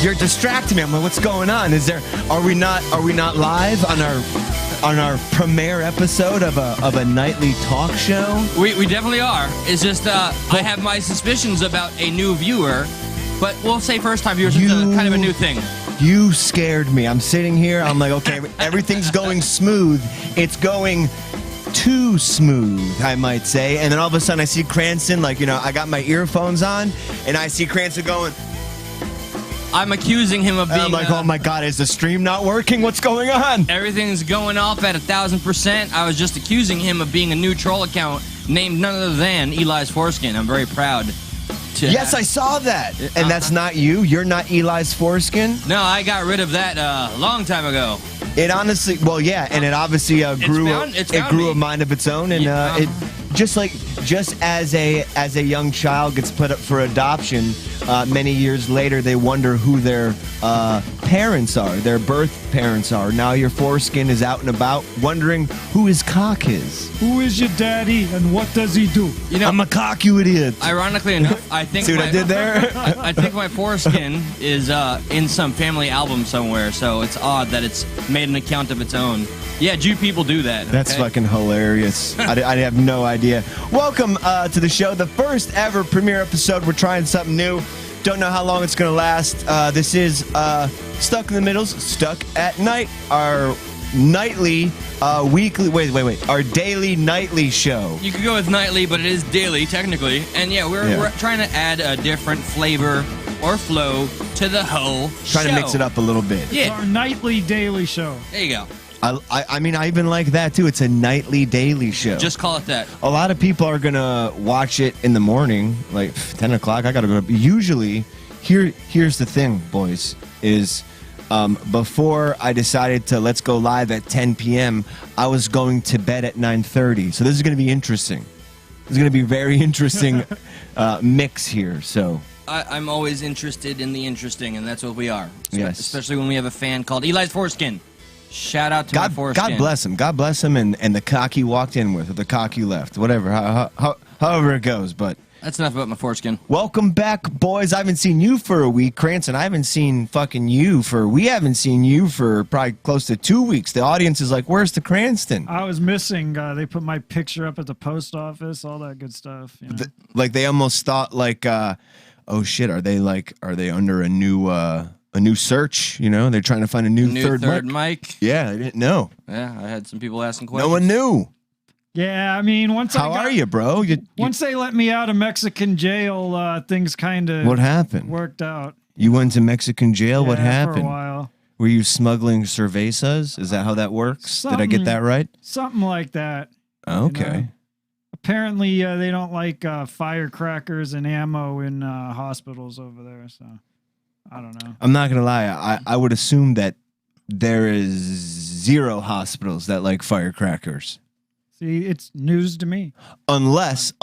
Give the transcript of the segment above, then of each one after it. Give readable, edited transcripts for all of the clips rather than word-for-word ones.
You're distracting me. I'm like, what's going on? Are we not live on our premiere episode of a nightly talk show? We definitely are. It's just I have my suspicions about a new viewer, but we'll say first time viewers. It's kind of a new thing. You scared me. I'm sitting here. I'm like, okay, everything's going smooth. It's going too smooth, I might say. And then all of a sudden I see Cranston, I got my earphones on, and I see Cranston going. I'm accusing him of being. I'm like, oh my God, is the stream not working? What's going on? Everything's going off at 1,000%. I was just accusing him of being a new troll account named none other than Eli's Foreskin. I'm very proud to. Yes, I saw that. And that's not you? You're not Eli's Foreskin? No, I got rid of that a long time ago. It honestly, well, yeah, and it obviously grew a mind of its own, and it just as a young child gets put up for adoption, many years later they wonder who their parents are, their birth parents are. Now your foreskin is out and about, wondering who his cock is. Who is your daddy, and what does he do? I'm a cock, you idiot. Ironically enough, I think. See what I did there? I think my foreskin is in some family album somewhere, so it's odd that it's made an account of its own. Yeah, Jew people do that. That's fucking hilarious. I have no idea. Welcome to the show, the first ever premiere episode. We're trying something new. Don't know how long it's going to last. This is Stuck in the Middles, Stuck at Night, our nightly, our daily nightly show. You could go with nightly, but it is daily, technically. And yeah, we're trying to add a different flavor or flow to the whole Trying to mix it up a little bit. Yeah. It's our nightly daily show. There you go. I mean, I even like that, too. It's a nightly daily show. Just call it that. A lot of people are going to watch it in the morning, like 10 o'clock. I got to go. Usually, here's the thing, boys, is before I decided to let's go live at 10 p.m., I was going to bed at 9:30. So this is going to be interesting. This is going to be a very interesting mix here, so... I'm always interested in the interesting, and that's what we are. Yes. Especially when we have a fan called Eli's Foreskin. Shout out to my foreskin. God bless him. God bless him and the cock he walked in with, or the cock he left. Whatever, however it goes. But that's enough about my foreskin. Welcome back, boys. I haven't seen you for a week. Cranston, I haven't seen we haven't seen you for probably close to 2 weeks. The audience is like, where's the Cranston? I was missing. They put my picture up at the post office, all that good stuff. You know? They almost thought oh shit, are they under a new search? They're trying to find a new third mic. Yeah, I didn't know. Yeah, I had some people asking questions. No one knew. Yeah, I mean, How are you, bro? Once they let me out of Mexican jail, things kind of What happened? Worked out. You went to Mexican jail? Yeah, what happened? For a while. Were you smuggling cervezas? Is that how that works? Did I get that right? Something like that. Okay. Apparently, they don't like firecrackers and ammo in hospitals over there, so I don't know. I'm not going to lie. I would assume that there is 0 hospitals that like firecrackers. See, it's news to me. Unless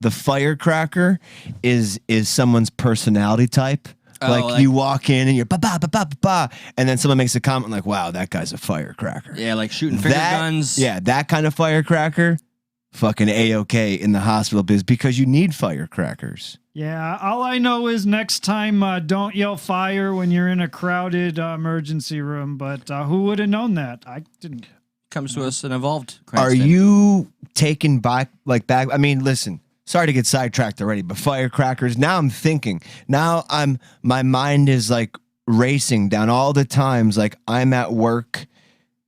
the firecracker is someone's personality type. Like you walk in and you're ba-ba, and then someone makes a comment like, wow, that guy's a firecracker. Yeah, like shooting finger guns. Yeah, that kind of firecracker, fucking A-OK in the hospital biz, because you need firecrackers. Yeah, all I know is next time, don't yell fire when you're in a crowded emergency room, but who would have known that? I didn't. Comes to us and evolved. Cranston. Are you taken back, I mean, listen. Sorry to get sidetracked already, but firecrackers. Now I'm thinking. My mind is like racing down all the times. Like I'm at work,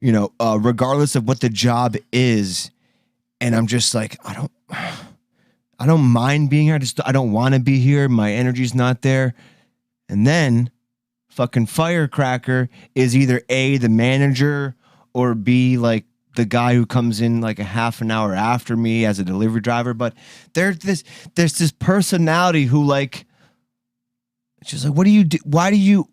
regardless of what the job is, and I'm just like, I don't mind being here. I don't want to be here. My energy's not there. And then, fucking firecracker is either A, the manager, or B, like the guy who comes in like a half an hour after me as a delivery driver. But there's this personality who like, she's like, what do you do? Why do you,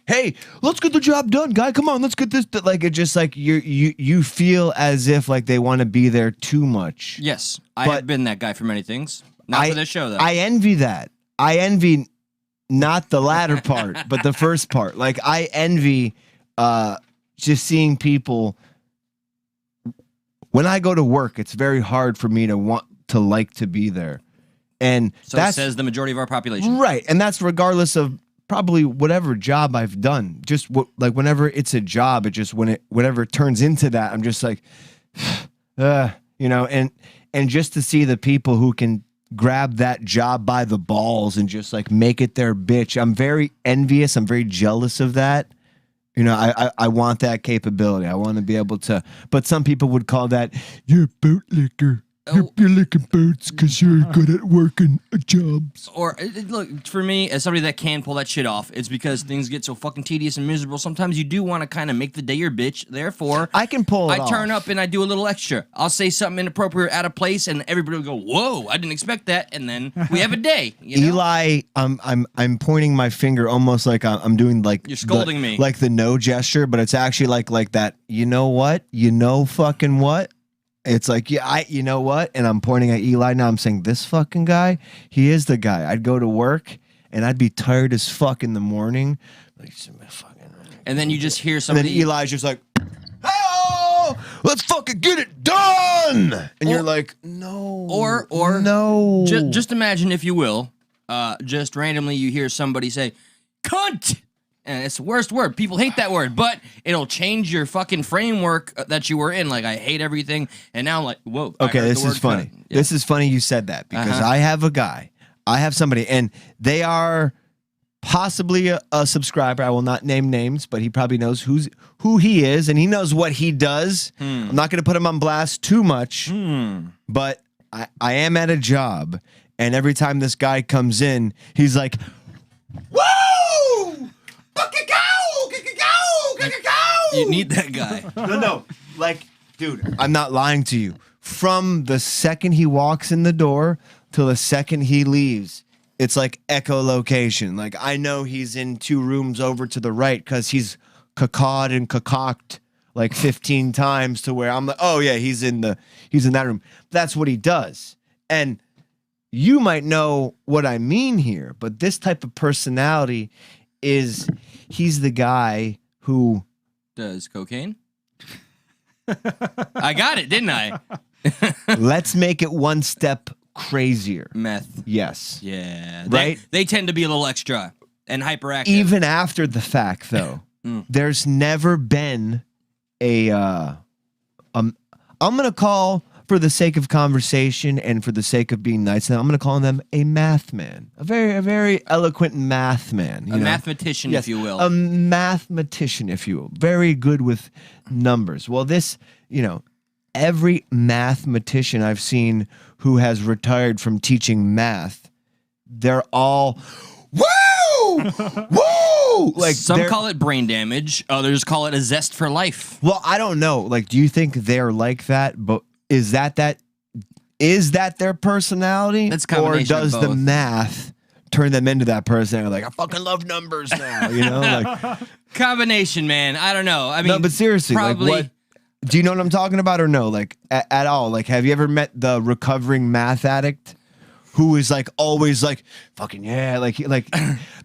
hey, let's get the job done, guy. Come on, let's get this. Like, it's just like you feel as if like they want to be there too much. Yes, I have been that guy for many things. Not for this show, though. I envy that. I envy not the latter part, but the first part. Like, I envy just seeing people. When I go to work, it's very hard for me to want to like to be there. And So that's says the majority of our population. right. And that's regardless of probably whatever job I've done. Just like whenever it's a job, it just whenever it turns into that, I'm just like, you know, and just to see the people who can grab that job by the balls and just like make it their bitch. I'm very envious. I'm very jealous of that. You know, I want that capability. I want to be able to, but some people would call that, you're a bootlicker. You're licking boots because you're good at working jobs. Or, look, for me, as somebody that can pull that shit off, it's because things get so fucking tedious and miserable. Sometimes you do want to kind of make the day your bitch. Therefore, I can pull it I off. turn up and I do a little extra. I'll say something inappropriate out of place, and everybody will go, whoa, I didn't expect that. And then we have a day. You know? Eli, I'm pointing my finger almost like I'm doing like You're scolding me. Like the no gesture, but it's actually like that. You know what? You know fucking what? It's like, yeah, you know what? And I'm pointing at Eli now. I'm saying, this fucking guy, he is the guy. I'd go to work and I'd be tired as fuck in the morning. Like, and then you just hear and somebody. then Eli's just like, oh, let's fucking get it done. And you're like, no. Or no. Just imagine, if you will, just randomly you hear somebody say, cunt. And it's the worst word. People hate that word, but it'll change your fucking framework that you were in. Like, I hate everything. And now I'm like, whoa. Okay, this is funny. Yeah. This is funny you said that because I have a guy. I have somebody, and they are possibly a subscriber. I will not name names, but he probably knows who he is, and he knows what he does. I'm not going to put him on blast too much, but I am at a job, and every time this guy comes in, he's like, woo! You need that guy. No. Like, dude, I'm not lying to you. From the second he walks in the door till the second he leaves, it's like echolocation. Like, I know he's in 2 rooms over to the right because he's cacawed and cacocked like 15 times to where I'm like, oh yeah, he's in that room. That's what he does. And you might know what I mean here, but this type of personality he's the guy who does cocaine. I got it, didn't I? Let's make it one step crazier. Meth. Yes. Yeah. Right? They tend to be a little extra and hyperactive. Even after the fact, though, there's never been I'm going to call, for the sake of conversation and for the sake of being nice, I'm going to call them a math man, a very eloquent math man, a mathematician, yes, if you will, a mathematician, if you will, very good with numbers. Well, this, every mathematician I've seen who has retired from teaching math, they're all woo, woo. Like, some call it brain damage, others call it a zest for life. Well, I don't know. Like, do you think they're like that? But is that their personality? That's a combination or does of the both. math turn them into that person? Like, I fucking love numbers now, like combination, man. I don't know. I mean, no, but seriously, probably. like, what? Do you know what I'm talking about, or no? Like, at all? Like, have you ever met the recovering math addict who is like always like fucking yeah, like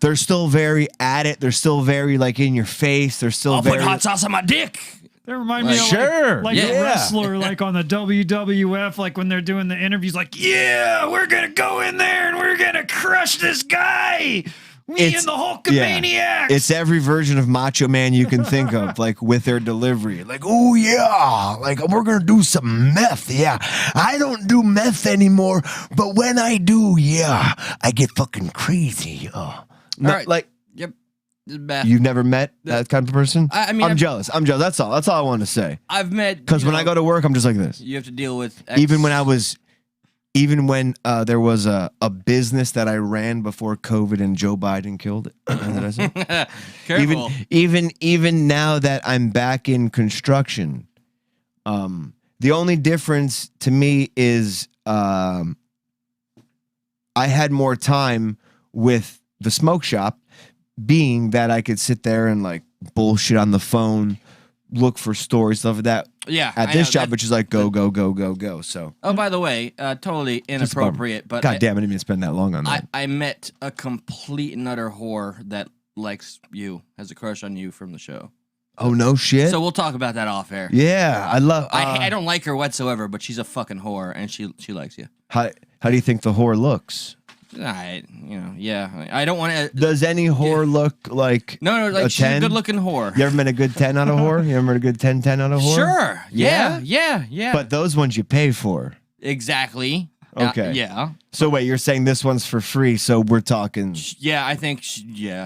they're still very at it. They're still very like in your face. They're still I'll very put hot sauce on my dick. They remind me of sure. like Yeah. a wrestler, like on the WWF, like when they're doing the interviews, like, yeah, we're gonna go in there and we're gonna crush this guy. Me and the Hulkamaniacs. It's every version of Macho Man you can think of, like with their delivery. Like, oh yeah, like we're gonna do some meth. Yeah, I don't do meth anymore, but when I do, yeah, I get fucking crazy. No, right. like. Yep. Bad. You've never met that kind of person? I mean, I'm jealous. I'm jealous. That's all I want to say. I've met, because when I go to work, I'm just like this. You have to deal with even when there was a business that I ran before COVID and Joe Biden killed it. Did I say? Careful. Even now that I'm back in construction, the only difference to me is I had more time with the smoke shop, being that I could sit there and like bullshit on the phone, look for stories, stuff like that. Yeah. At this job, which is like go. So. Oh, by the way, totally inappropriate, but God damn, I didn't even spend that long on that. I met a complete and utter whore that likes you, has a crush on you from the show. Oh, no shit. So we'll talk about that off air. Yeah, I love. I don't like her whatsoever, but she's a fucking whore and she likes you. How do you think the whore looks? I don't want to. Does any whore look like No, like a she's a 10? good-looking whore. You ever been a good 10 out of whore? You ever been a good 10 out of whore? Sure. Yeah. But those ones you pay for. Exactly. Okay. Yeah. So wait, you're saying this one's for free, so we're talking. Yeah, I think.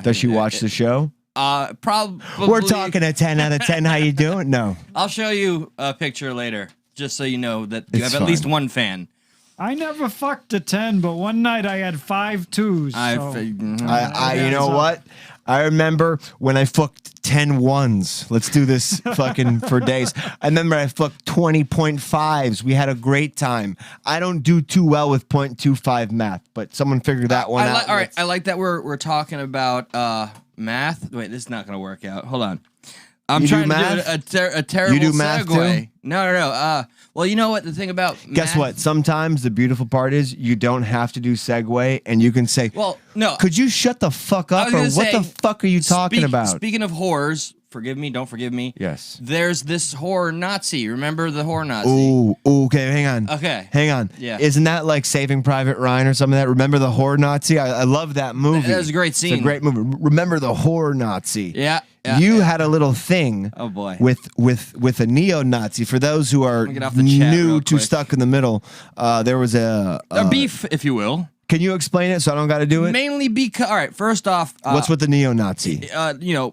Does she watch the show? Probably. We're talking a 10 out of 10. How you doing? No. I'll show you a picture later, just so you know that you It's have at least fine. one fan. I never fucked a 10, but one night I had 5 2s. So. You know what? I remember when I fucked 10 ones. Let's do this fucking for days. I remember I fucked 20.5s. We had a great time. I don't do too well with 0.25 math, but someone figured that one out. All right, I like that we're talking about math. Wait, this is not going to work out. Hold on. I'm You trying do to math? do a terrible You do math segue. too? No. Well, you know what the thing about Guess math, what? Sometimes the beautiful part is you don't have to do segue, and you can say, Well, no. could you shut the fuck I up? was Or gonna what say, the fuck are you talking about? Speaking of whores, forgive me, don't forgive me. Yes. There's this whore Nazi. Remember the whore Nazi? Ooh, okay, hang on. Okay. Hang on. Yeah. Isn't that like Saving Private Ryan or something like that? Remember the Whore Nazi? I love that movie. That was a great It's scene. a great movie. Remember the Whore Nazi? Yeah. You had a little thing Oh, boy. with a neo-Nazi. For those who are me get off the chat new real to quick. Stuck in the Middle, there was a beef, if you will. Can you explain it so I don't got to do it? Mainly because, all right, first off, What's with the neo-Nazi?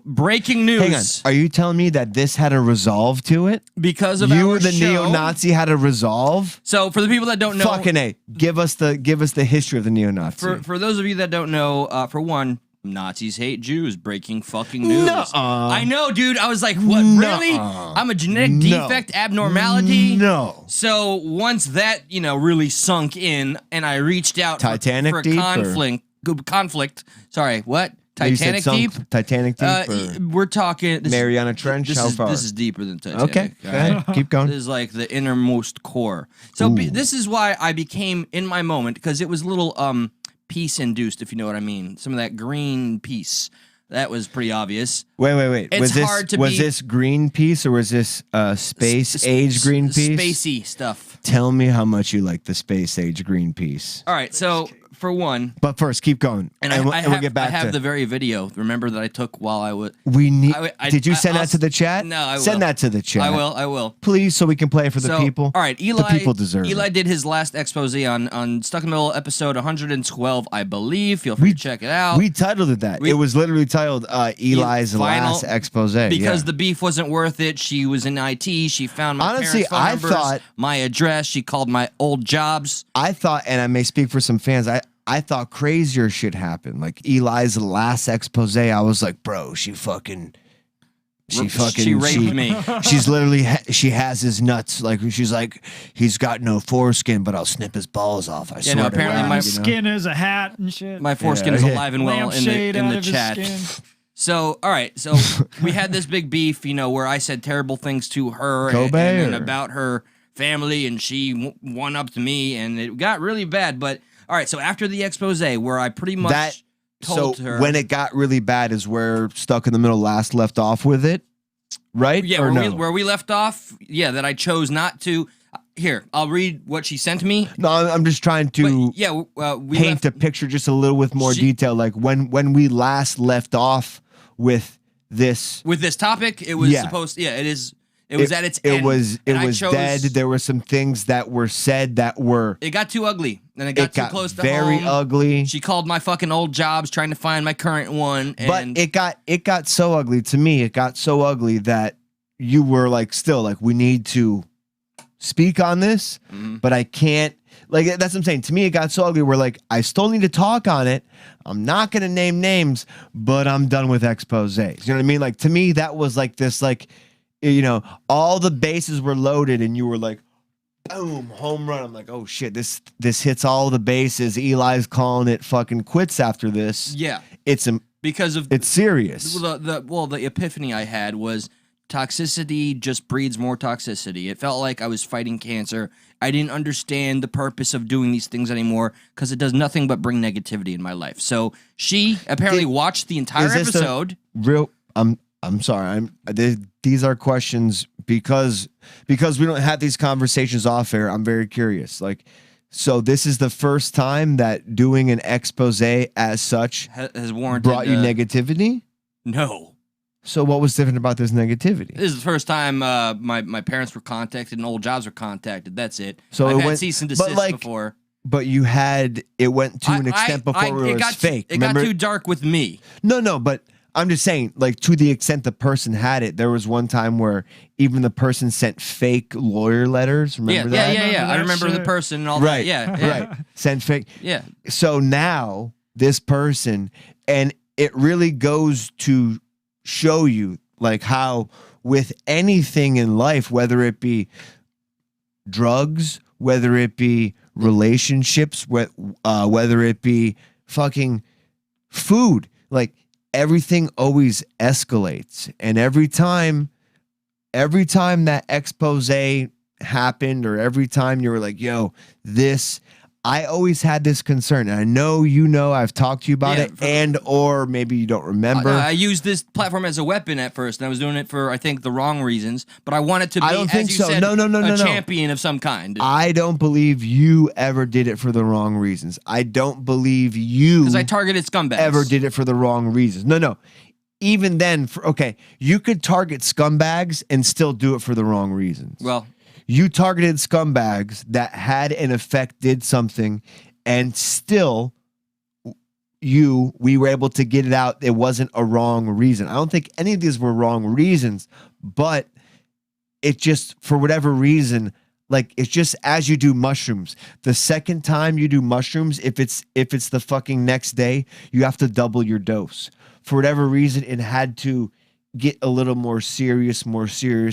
breaking news. Hang on. Are you telling me that this had a resolve to it? Because of You, our the show. neo-Nazi, had a resolve? So for the people that don't know, Fucking A. Give us the history of the neo-Nazi. for those of you that don't know, for one, Nazis hate Jews. Breaking fucking news. Nuh-uh. I know, dude. I was like, what? Really? Nuh-uh. I'm a genetic No. defect, abnormality. No. So once that really sunk in, and I reached out Titanic for deep, or- conflict. Sorry, what? You said Titanic deep. Titanic deep. Or We're talking this Mariana Trench. How far? This is deeper than Titanic. Okay. Go all right? ahead. Keep going. This is like the innermost core. So this is why I became in my moment, because it was a little peace induced, if you know what I mean. Some of that green peace. That was pretty obvious. Wait. It's hard to was be- this Greenpeace or was this space age Greenpeace? Spacey stuff. Tell me how much you like the space age Greenpeace. All right, so for one, But first, keep going, and we'll I have, get back I have to. the very video. Remember that I took while I was. We need. I- Did you I- send I'll that to the chat? No, I will. Send that to the chat. I will. Please, so we can play it for the So, people. All right, Eli. The people deserve Eli it. did his last expose on Stuck in the Middle episode 112, I believe. Feel free to check it out. We titled it that. It was literally titled Eli's Final- last expose. because yeah. the beef wasn't worth it. She was in IT. She found my Honestly, parents' phone I numbers, thought- my address. She called my old jobs. I thought, and I may speak for some fans, I thought crazier shit happened. Like Eli's last expose, I was like, bro, she raped me. She's literally, she has his nuts. Like, she's like, he's got no foreskin, but I'll snip his balls off. I swear no, to apparently God, my you know? Skin is a hat and shit. My foreskin is alive and well in Lampshade the out of his chat. skin. So, all right. So we had this big beef, where I said terrible things to her Kobe, and or- about her family, and she one upped me, and it got really bad. But all right. So after the expose, where I pretty much told her when it got really bad is where Stuck in the Middle last left off with it, right? yeah, Or where we left off, that I chose not to. Here, I'll read what she sent me. No, I'm just trying to But, yeah, we paint left, a picture just a little with more She- detail. Like when we last left off with this. with this topic. It was Yeah. supposed. Yeah, it is. It was at its end. It was and I dead. There were some things that were said that were. It got too ugly, and it It got too got close to very home. ugly. She called my fucking old jobs trying to find my current one, and But it got so ugly to me. It got so ugly that you were like, still like, we need to speak on this, but I can't. Like, that's what I'm saying. To me, it got so ugly. We're like, I still need to talk on it. I'm not gonna name names, but I'm done with exposés. You know what I mean? Like, to me, that was like this, like, all the bases were loaded, and you were like, boom, home run. I'm like, oh shit, this hits all the bases. Eli's calling it fucking quits after this. yeah, It's because of serious. the epiphany I had was toxicity just breeds more toxicity. It felt like I was fighting cancer. I didn't understand the purpose of doing these things anymore because it does nothing but bring negativity in my life. So she apparently watched the entire Is this a episode. real? I'm sorry. These are questions because we don't have these conversations off air. I'm very curious. Like, So this is the first time that doing an expose as such has warranted brought you negativity? No. So what was different about this negativity? This is the first time my parents were contacted and old jobs were contacted. That's it. So I've it had went, cease and desist before. But it went to an extent before it was fake. It got too dark with me. No, but I'm just saying, like, to the extent the person had it, there was one time where even the person sent fake lawyer letters. Remember that? Yeah. I remember the person and all that. Yeah. Right. Sent fake. Yeah. So now this person, and it really goes to show you, like, how with anything in life, whether it be drugs, whether it be relationships, whether it be fucking food, like, everything always escalates. And every time that expose happened, or every time you were like, yo, I always had this concern. And I know I've talked to you about it, or maybe you don't remember. I used this platform as a weapon at first, and I was doing it for, I think, the wrong reasons. But I wanted to be, said, a champion of some kind. I don't believe you ever did it for the wrong reasons. I don't believe you... Because I targeted scumbags. ...ever did it for the wrong reasons. No. Even then, you could target scumbags and still do it for the wrong reasons. Well... You targeted scumbags that had an effect, did something, and still we were able to get it out. It wasn't a wrong reason. I don't think any of these were wrong reasons, but it just, for whatever reason, like, it's just as you do mushrooms. The second time you do mushrooms, if it's the fucking next day, you have to double your dose. For whatever reason, it had to get a little more serious,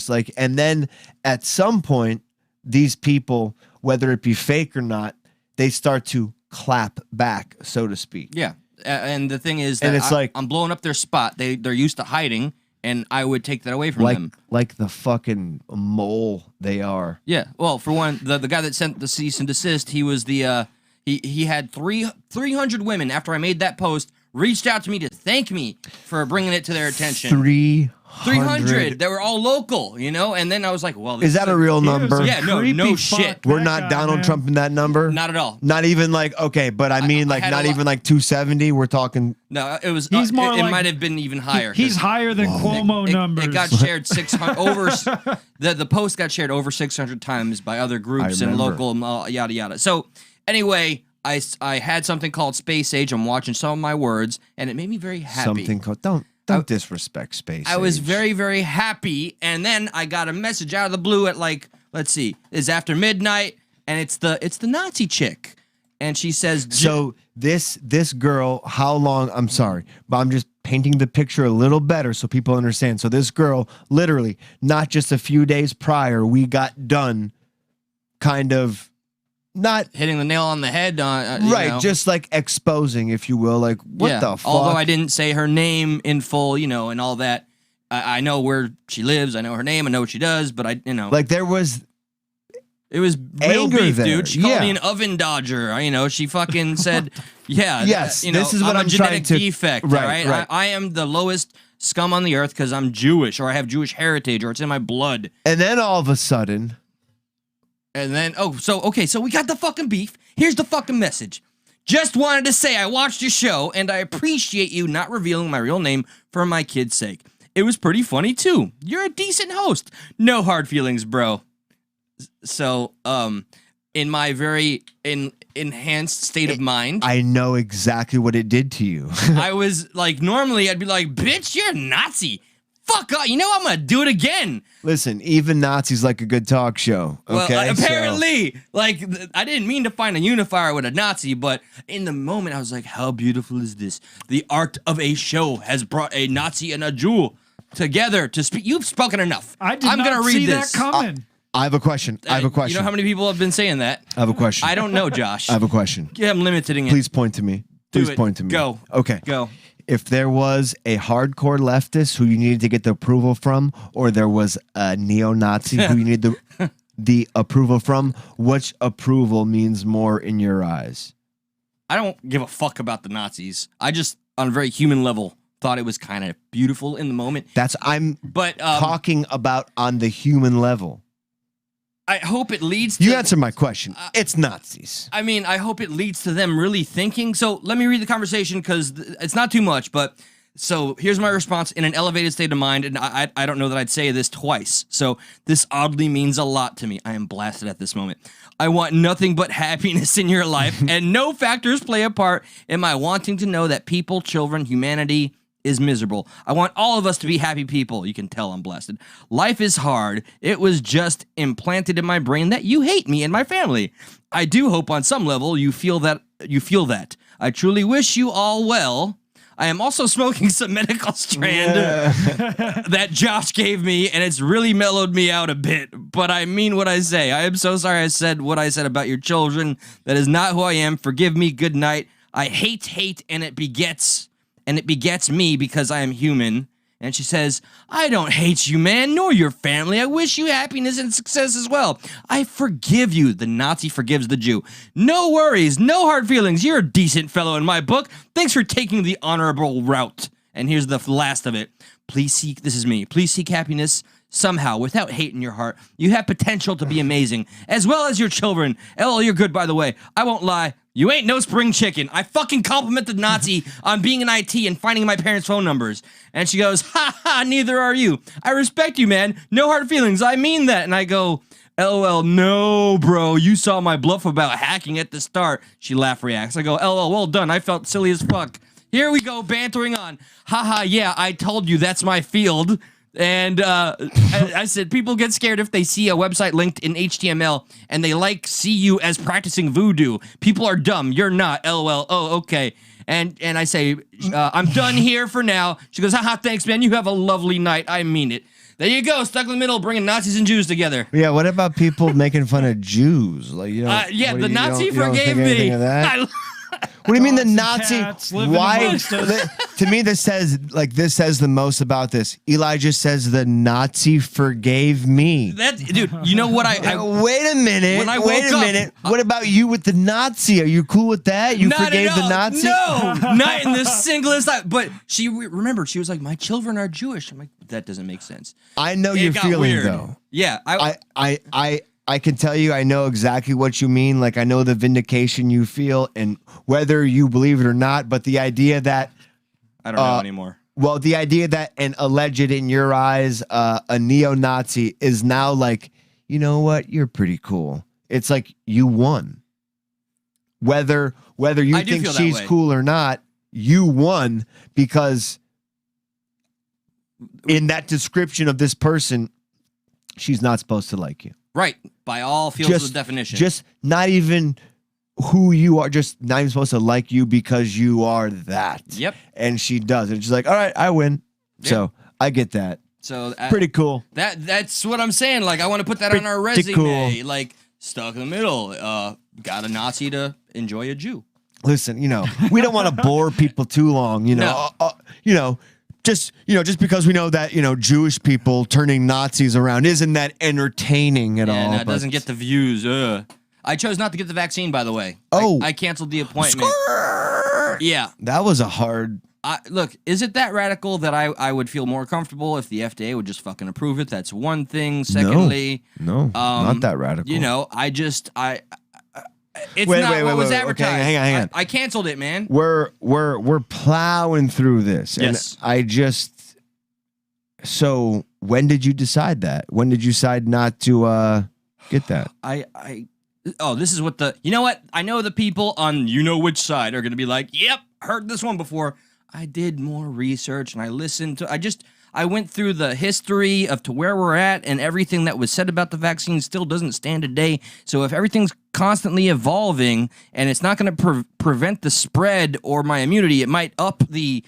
like, and then at some point, these people, whether it be fake or not, they start to clap back, so to speak. Yeah, and the thing is that I'm blowing up their spot. They're used to hiding, and I would take that away from them. Like the fucking mole they are. Yeah, well, for one, the guy that sent the cease and desist, he was the, he had 300 women, after I made that post, reached out to me to thank me for bringing it to their attention. 300. They were all local, and then I was like, well... Is that a real number? Yeah, no shit. We're not Donald Trump in that number? Not at all. Not even like, okay, but I mean, like, not even like 270, we're talking... No, it was... He's more it might have been even higher. He's higher than Cuomo numbers. It got shared 600... the post got shared over 600 times by other groups and local, yada, yada. So, anyway... I had something called Space Age. I'm watching some of my words, and it made me very happy. Something called... Don't disrespect Space Age. I was very, very happy, and then I got a message out of the blue at, like, let's see, it's after midnight, and it's the Nazi chick, and she says... So this girl, how long... I'm sorry, but I'm just painting the picture a little better so people understand. So this girl, literally, not just a few days prior, we got done kind of... Not hitting the nail on the head, right? Just like exposing, if you will, like what the fuck. Although I didn't say her name in full, and all that. I know where she lives. I know her name. I know what she does. But like there was, it was real beef, there. Dude. She called me an oven dodger. She fucking said, yeah, yes. This is what I'm trying to defect. Right. I am the lowest scum on the earth because I'm Jewish, or I have Jewish heritage, or it's in my blood. And then all of a sudden. And then, so we got the fucking beef. Here's the fucking message. Just wanted to say I watched your show, and I appreciate you not revealing my real name for my kid's sake. It was pretty funny, too. You're a decent host. No hard feelings, bro. So, in my very enhanced state of mind... I know exactly what it did to you. I was, like, normally I'd be like, bitch, you're a Nazi. Fuck off. I'm going to do it again. Listen, even Nazis like a good talk show. Okay? Well, apparently, like, I didn't mean to find a unifier with a Nazi, but in the moment, I was like, how beautiful is this? The art of a show has brought a Nazi and a Jew together to speak. You've spoken enough. I'm going to read that coming. I have a question. You know how many people have been saying that? I have a question. I don't know, Josh. I have a question. Yeah, I'm limiting it. Please point to me. Please point to me. Go. Okay. Go. If there was a hardcore leftist who you needed to get the approval from, or there was a neo-Nazi who you needed the approval from, which approval means more in your eyes? I don't give a fuck about the Nazis. I just, on a very human level, thought it was kind of beautiful in the moment. I'm talking about on the human level. I hope it leads to... You answer my question. It's Nazis. I mean, I hope it leads to them really thinking. So let me read the conversation because it's not too much, but... So here's my response in an elevated state of mind, and I don't know that I'd say this twice. So this oddly means a lot to me. I am blasted at this moment. I want nothing but happiness in your life, and no factors play a part in my wanting to know that people, children, humanity is miserable. I want all of us to be happy people. You can tell I'm blasted. Life is hard. It was just implanted in my brain that you hate me and my family. I do hope on some level you feel that. I truly wish you all well. I am also smoking some medical strand that Josh gave me, and it's really mellowed me out a bit, but I mean what I say. I am so sorry I said what I said about your children. That is not who I am. Forgive me. Good night. I hate, and it begets me because I am human. And she says, I don't hate you, man, nor your family. I wish you happiness and success as well. I forgive you. The Nazi forgives the Jew. No worries, no hard feelings. You're a decent fellow in my book. Thanks for taking the honorable route. And here's the last of it. Please seek happiness somehow without hate in your heart. You have potential to be amazing, as well as your children. LL, you're good, by the way. I won't lie. You ain't no spring chicken. I fucking complimented Nazi on being in IT and finding my parents' phone numbers. And she goes, ha, neither are you. I respect you, man. No hard feelings. I mean that. And I go, LOL, no, bro. You saw my bluff about hacking at the start. She reacts. I go, LOL, well done. I felt silly as fuck. Here we go, bantering on. Haha, yeah, I told you that's my field. And I said, people get scared if they see a website linked in HTML and they see you as practicing voodoo. People are dumb. You're not. LOL. Oh, okay. And I say, I'm done here for now. She goes, haha, thanks, man. You have a lovely night. I mean it. There you go, stuck in the middle, bringing Nazis and Jews together. Yeah, what about people making fun of Jews? Like, yeah, the Nazi forgave me. What do you mean the Nazi? Why? To me, this says the most about this. Elijah says the Nazi forgave me. Dude, you know what wait a minute. Wait a minute. What about you with the Nazi? Are you cool with that? You forgave the Nazi? No, not in the singlest life. But she was like, my children are Jewish. I'm like, that doesn't make sense. I know your feeling weird. Though. Yeah, I can tell you, I know exactly what you mean. Like, I know the vindication you feel, and whether you believe it or not, but the idea that I don't know anymore. Well, the idea that an alleged, in your eyes, a neo-Nazi is now like, you know what? You're pretty cool. It's like you won. Whether you think she's cool or not, you won, because in that description of this person, she's not supposed to like you. Right. By all fields of definition. Just not even who you are, just not even supposed to like you because you are that. Yep. And she does. And she's like, all right, I win. Yep. So I get that. So pretty cool. That's what I'm saying. Like, I want to put that on our resume. Cool. Like, stuck in the middle. Got a Nazi to enjoy a Jew. Listen, we don't want to bore people too long, No. Just because we know that, Jewish people turning Nazis around isn't that entertaining at all. No, it doesn't get the views. I chose not to get the vaccine, by the way. Oh. I canceled the appointment. Yeah. That was a hard... Look, is it that radical that I would feel more comfortable if the FDA would just fucking approve it? That's one thing. Secondly... No, not that radical. It's not what was advertised. Okay, hang on. I canceled it, man. We're plowing through this. Yes. And so when did you decide that? When did you decide not to get that? This is what you know what? I know the people on which side are going to be like, yep, heard this one before. I did more research and I listened to, I went through the history to where we're at, and everything that was said about the vaccine still doesn't stand today. So if everything's constantly evolving and it's not going to prevent the spread or my immunity, it may up the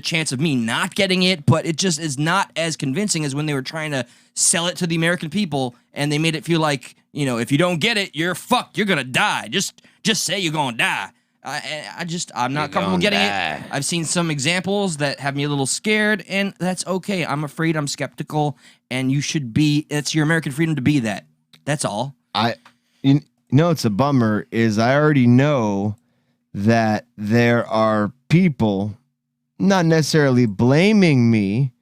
chance of me not getting it, but it just is not as convincing as when they were trying to sell it to the American people, and they made it feel like, if you don't get it, you're fucked. You're going to die. Just say you're going to die. I'm not comfortable getting it. I've seen some examples that have me a little scared, and that's okay. I'm afraid, I'm skeptical, and it's your American freedom to be that. That's all. It's a bummer is I already know that there are people not necessarily blaming me,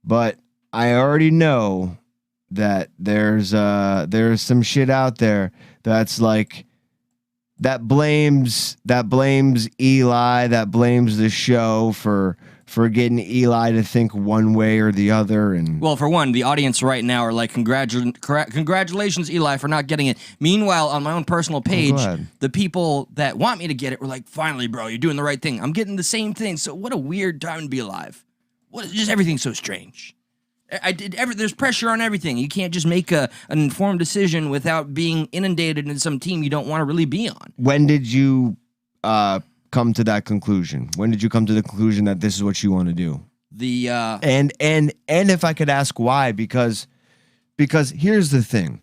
but I already know that there's some shit out there that's like that blames Eli, that blames the show for getting Eli to think one way or the other. And well, for one, the audience right now are like, congratulations, Eli, for not getting it. Meanwhile, on my own personal page, the people that want me to get it were like, finally, bro, you're doing the right thing. I'm getting the same thing. So what a weird time to be alive. Just everything's so strange. There's pressure on everything. You can't just make an informed decision without being inundated in some team you don't want to really be on. When did you come to that conclusion? When did you come to the conclusion that this is what you want to do? And if I could ask why, because here's the thing.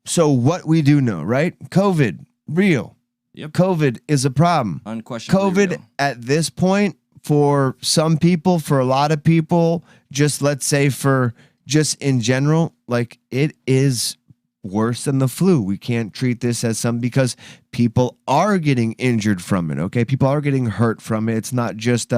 So what we do know, right? COVID, real. Yep. COVID is a problem. Unquestionably COVID real. At this point, for some people, for a lot of people, just let's say for just in general, like it is worse than the flu. We can't treat this as some because people are getting injured from it. Okay. People are getting hurt from it. It's not just,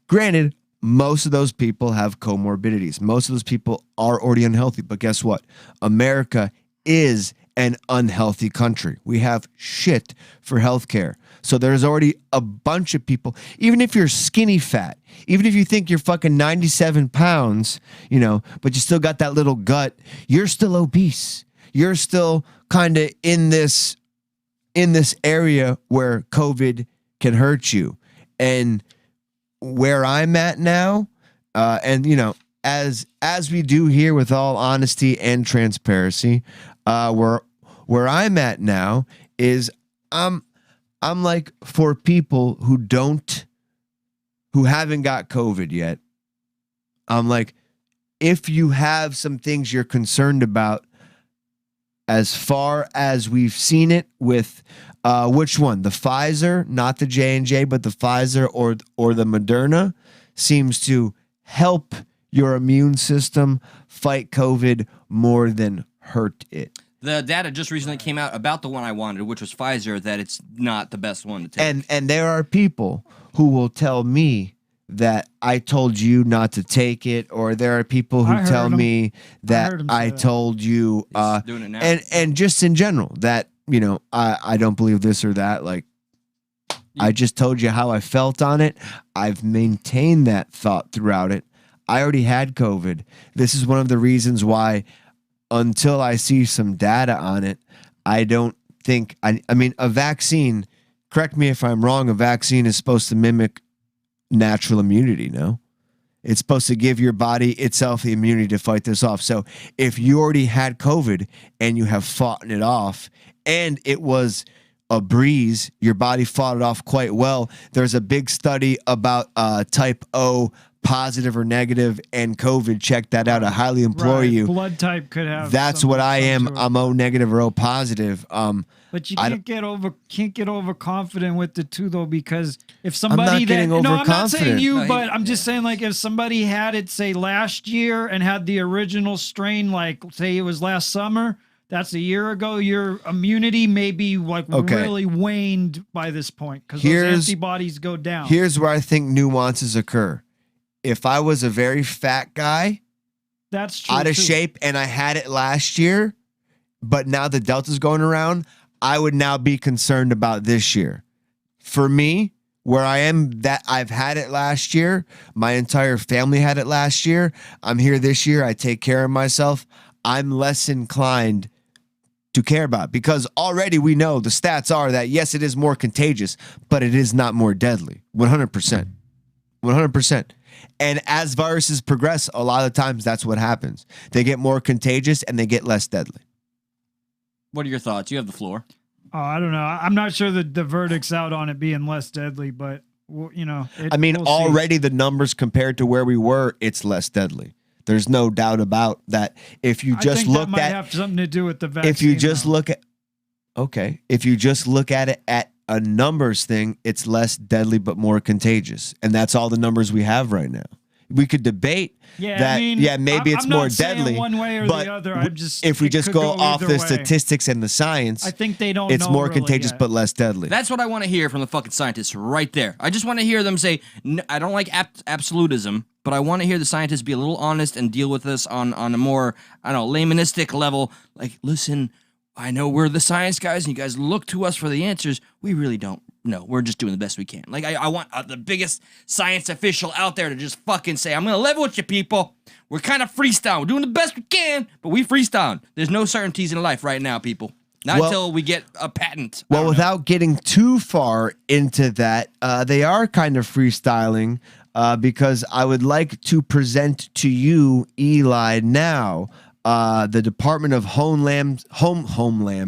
granted, most of those people have comorbidities. Most of those people are already unhealthy. But guess what? America is an unhealthy country. We have shit for healthcare. So there's already a bunch of people, even if you're skinny fat, even if you think you're fucking 97 pounds, but you still got that little gut, you're still obese. You're still kind of in this area where COVID can hurt you. And where I'm at now, as we do here with all honesty and transparency, where I'm at now is I'm like, for people who haven't got COVID yet, I'm like, if you have some things you're concerned about, as far as we've seen it with which one? The Pfizer, not the J&J, but the Pfizer or the Moderna seems to help your immune system fight COVID more than hurt it. The data just recently came out about the one I wanted, which was Pfizer, that it's not the best one to take. And there are people who will tell me that I told you not to take it, or there are people who tell me that I told you, doing it now. and just in general that, I don't believe this or that. Like, I just told you how I felt on it. I've maintained that thought throughout it. I already had COVID. This is one of the reasons why, until I see some data on it, I don't think, I mean, a vaccine, correct me if I'm wrong, a vaccine is supposed to mimic natural immunity, no? It's supposed to give your body itself the immunity to fight this off. So if you already had COVID and you have fought it off and it was a breeze, your body fought it off quite well. There's a big study about type O positive or negative and COVID. Check that out. I highly implore you. Blood type could have. That's what I am. I'm O negative or O positive. But you can't get overconfident with the two though, because if somebody I'm not getting I'm not saying overconfident. you, but I'm just saying, like, if somebody had it, say, last year and had the original strain, like say it was last summer, that's a year ago, your immunity may be like really waned by this point because those antibodies go down. Here's where I think nuances occur. If I was a very fat guy, that's true, out of shape, and I had it last year, but now the Delta's going around, I would now be concerned about this year. For me, where I am, that I've had it last year, my entire family had it last year, I'm here this year, I take care of myself, I'm less inclined to care about it, because already we know the stats are that, yes, it is more contagious, but it is not more deadly. 100%. 100%. And as viruses progress, a lot of times that's what happens. They get more contagious and they get less deadly. What are your thoughts? You have the floor. Oh, I don't know. I'm not sure that the verdict's out on it being less deadly, but we'll already the numbers compared to where we were, it's less deadly. There's no doubt about that. If you just look at, that might have something to do with the vaccine. If you just look at, if you just look at it at a numbers thing, it's less deadly but more contagious, and that's all the numbers we have right now. We could debate maybe it's more deadly, one way or the other. If we just go off the statistics and the science, I think they don't. It's more really contagious yet. but less deadly. That's what I want to hear from the fucking scientists right there. I just want to hear them say, I don't like absolutism, but I want to hear the scientists be a little honest and deal with this on a more, I don't know, laymanistic level. Like, listen, I know we're the science guys and you guys look to us for the answers. We really don't know. We're just doing the best we can. Like, I want the biggest science official out there to just fucking say, I'm going to level with you people. We're kind of freestyling. We're doing the best we can, but we freestyle. There's no certainties in life right now, people. Not until we get a patent. Well, without getting too far into that, they are kind of freestyling because I would like to present to you, Eli, now the Department of Homeland. The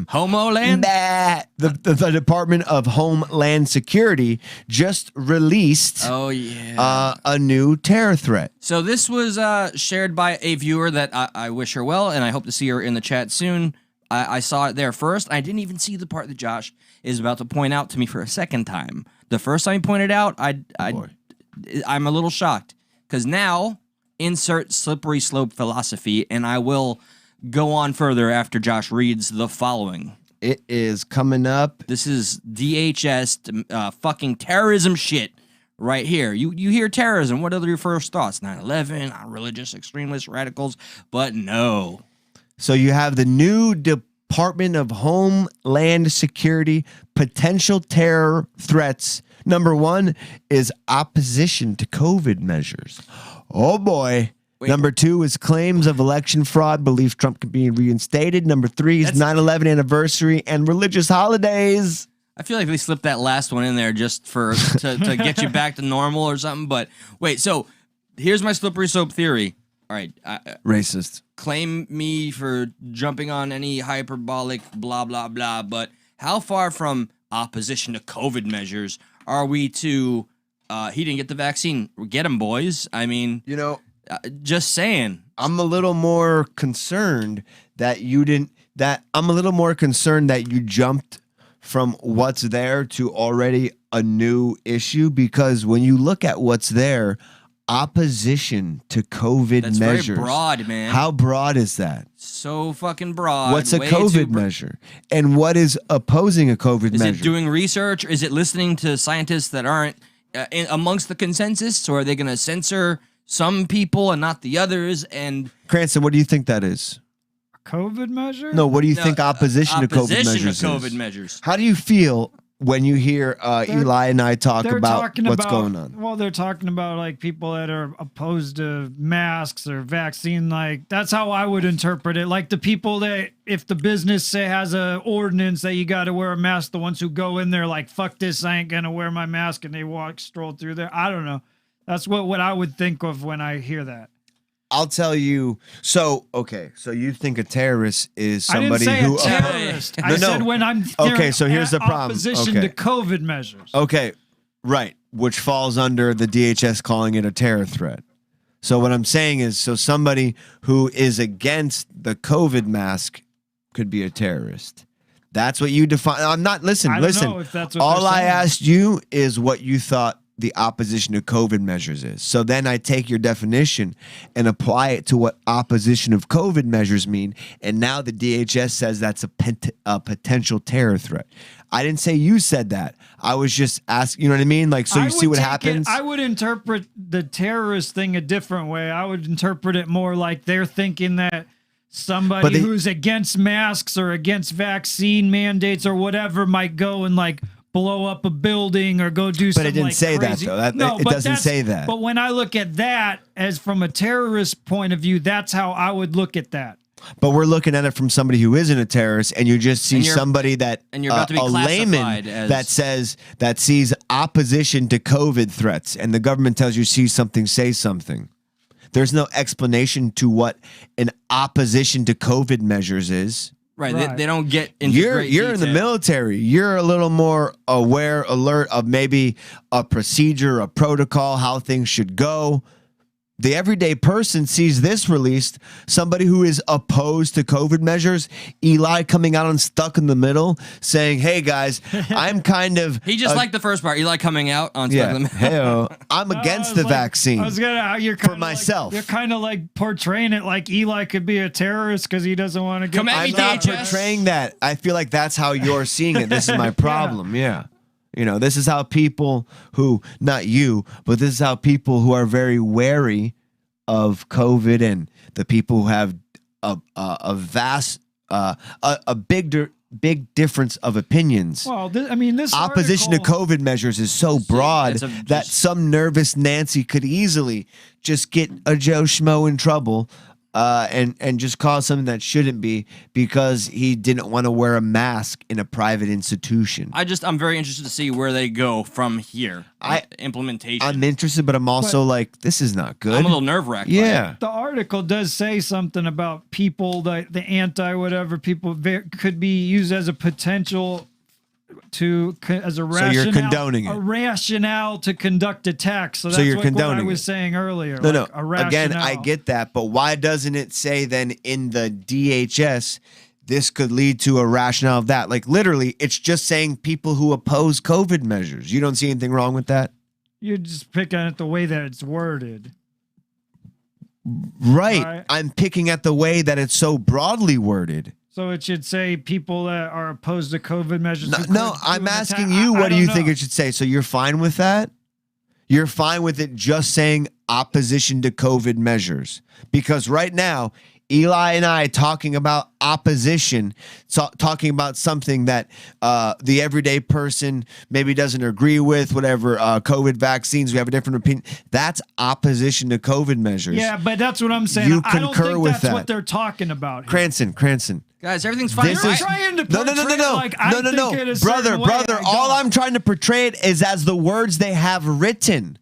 Department of Homeland Security just released a new terror threat. So this was shared by a viewer that I wish her well, and I hope to see her in the chat soon. I saw it there first. I didn't even see the part that Josh is about to point out to me for a second time. The first time he pointed out, I'm a little shocked because now insert slippery slope philosophy, and I will go on further after Josh reads the following. It is coming up. This is DHS fucking terrorism shit right here. You hear terrorism. What are your first thoughts? 9/11, religious extremists, radicals, but no. So you have the new Department of Homeland Security potential terror threats. Number one is opposition to COVID measures. Oh boy. Wait. Number two is claims of election fraud, belief Trump could be reinstated. Number three is 9/11 anniversary and religious holidays. I feel like they slipped that last one in there just to get you back to normal or something. But wait, so here's my slippery slope theory. All right. Racist. Claim me for jumping on any hyperbolic blah, blah, blah. But how far from opposition to COVID measures are we to he didn't get the vaccine? Get him, boys. I mean, just saying. I'm a little more concerned that you didn't, I'm a little more concerned that you jumped from what's there to already a new issue, because when you look at what's there, opposition to COVID That's measures. Very broad, man. How broad is that? So fucking broad. What's a COVID measure? And what is opposing a COVID measure? Is it doing research? Is it listening to scientists that aren't amongst the consensus? Or are they going to censor some people and not the others? And Cranston, what do you think that is? A COVID measure? No, what do you think opposition to COVID measures to COVID measures. How do you feel when you hear Eli and I talk about what's going on? Well, they're talking about like people that are opposed to masks or vaccine. Like, that's how I would interpret it. Like the people that, if the business say has a ordinance that you got to wear a mask, the ones who go in there like, fuck this, I ain't gonna wear my mask, and they stroll through there. I don't know. That's what I would think of when I hear that. I'll tell you. So, okay. So you think a terrorist is somebody who... I didn't say a terrorist. I said when I'm okay, so here's the problem. Opposition to COVID measures. Okay, right. Which falls under the DHS calling it a terror threat. So what I'm saying is, so somebody who is against the COVID mask could be a terrorist. That's what you define. I'm not... Listen. Know if that's what all I saying. asked you is what you thought the opposition to COVID measures is. So then I take your definition and apply it to what opposition of COVID measures mean. And now the DHS says that's a potential terror threat. I didn't say you said that. I was just asking, you know what I mean? Like, so you see what happens? I would interpret the terrorist thing a different way. I would interpret it more like they're thinking that somebody who's against masks or against vaccine mandates or whatever might go and like blow up a building or go do something. But it didn't say crazy. that, though. It doesn't say that. But when I look at that as from a terrorist point of view, that's how I would look at that. But we're looking at it from somebody who isn't a terrorist, and you just see somebody that and you're about to be a layman that sees opposition to COVID threats, and the government tells you see something, say something. There's no explanation to what an opposition to COVID measures is. Right. They don't get into You're in the military. You're a little more alert of maybe a procedure, a protocol, how things should go. The everyday person sees this released, somebody who is opposed to COVID measures, Eli coming out and stuck in the middle saying, hey guys, I'm kind of... He just liked the first part, Eli coming out on stuck in the middle. Hey-o, I'm against the vaccine for myself. You're kind of like portraying it like Eli could be a terrorist because he doesn't want to get... I'm not portraying that. I feel like that's how you're seeing it. This is my problem, yeah. You know, this is how people who, not you, but this is how people who are very wary of COVID and the people who have a vast, a big difference of opinions. Well, this opposition article, to COVID measures is so broad that some nervous Nancy could easily just get a Joe Schmo in trouble and just cause something that shouldn't be because he didn't want to wear a mask in a private institution. I'm very interested to see where they go from here. Implementation. I'm interested, but I'm also like, this is not good. I'm a little nerve-wracked. Yeah. The article does say something about people, the anti-whatever people could be used as a potential as a rationale. So you're condoning it. A rationale to conduct attacks. So that's you're what condoning I was saying earlier. No. A rationale. Again, I get that, but why doesn't it say then in the DHS this could lead to a rationale of that? Like literally, it's just saying people who oppose COVID measures. You don't see anything wrong with that? You're just picking at the way that it's worded. Right. I'm picking at the way that it's so broadly worded. So it should say people that are opposed to COVID measures. No, I'm asking you, what do you think it should say? So you're fine with that? You're fine with it just saying opposition to COVID measures? Because right now, Eli and I talking about opposition, talking about something that the everyday person maybe doesn't agree with, whatever, COVID vaccines, we have a different opinion. That's opposition to COVID measures. Yeah, but that's what I'm saying. You I don't concur think with that's that. what they're talking about here. Cranston. Guys, everything's fine. You're trying to No. portray it like I think it is Brother, all I'm trying to portray it is as the words they have written.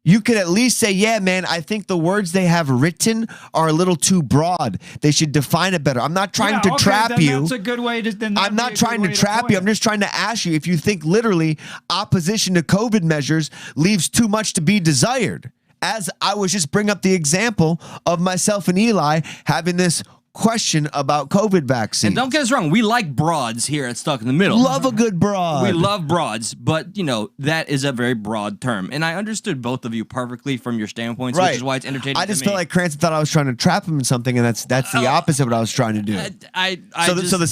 You could at least say, yeah, man, I think the words they have written are a little too broad. They should define it better. I'm not trying to trap you. That's a good way to. I'm not trying to trap you. I'm just trying to ask you if you think literally opposition to COVID measures leaves too much to be desired. As I was just bring up the example of myself and Eli having this question about COVID vaccine. And don't get us wrong, we like broads here at Stuck in the Middle. Love a good broad. We love broads, but, you know, that is a very broad term. And I understood both of you perfectly from your standpoints, right. which is why it's entertaining I just feel like Cranston thought I was trying to trap him in something, and that's the opposite of what I was trying to do. So the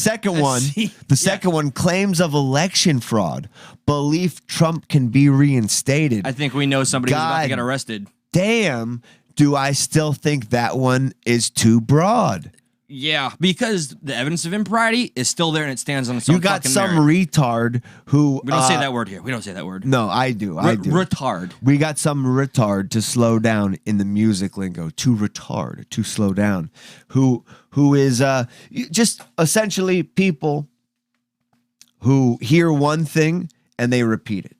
second one, claims of election fraud. Belief Trump can be reinstated. I think we know somebody who's about to get arrested. Damn, do I still think that one is too broad? Yeah, because the evidence of impropriety is still there and it stands on its own. You got fucking some merit. retard who... We don't say that word here. We don't say that word. No, I do. Retard. We got some retard to slow down in the music lingo. To retard, to slow down. Who is just essentially people who hear one thing and they repeat it,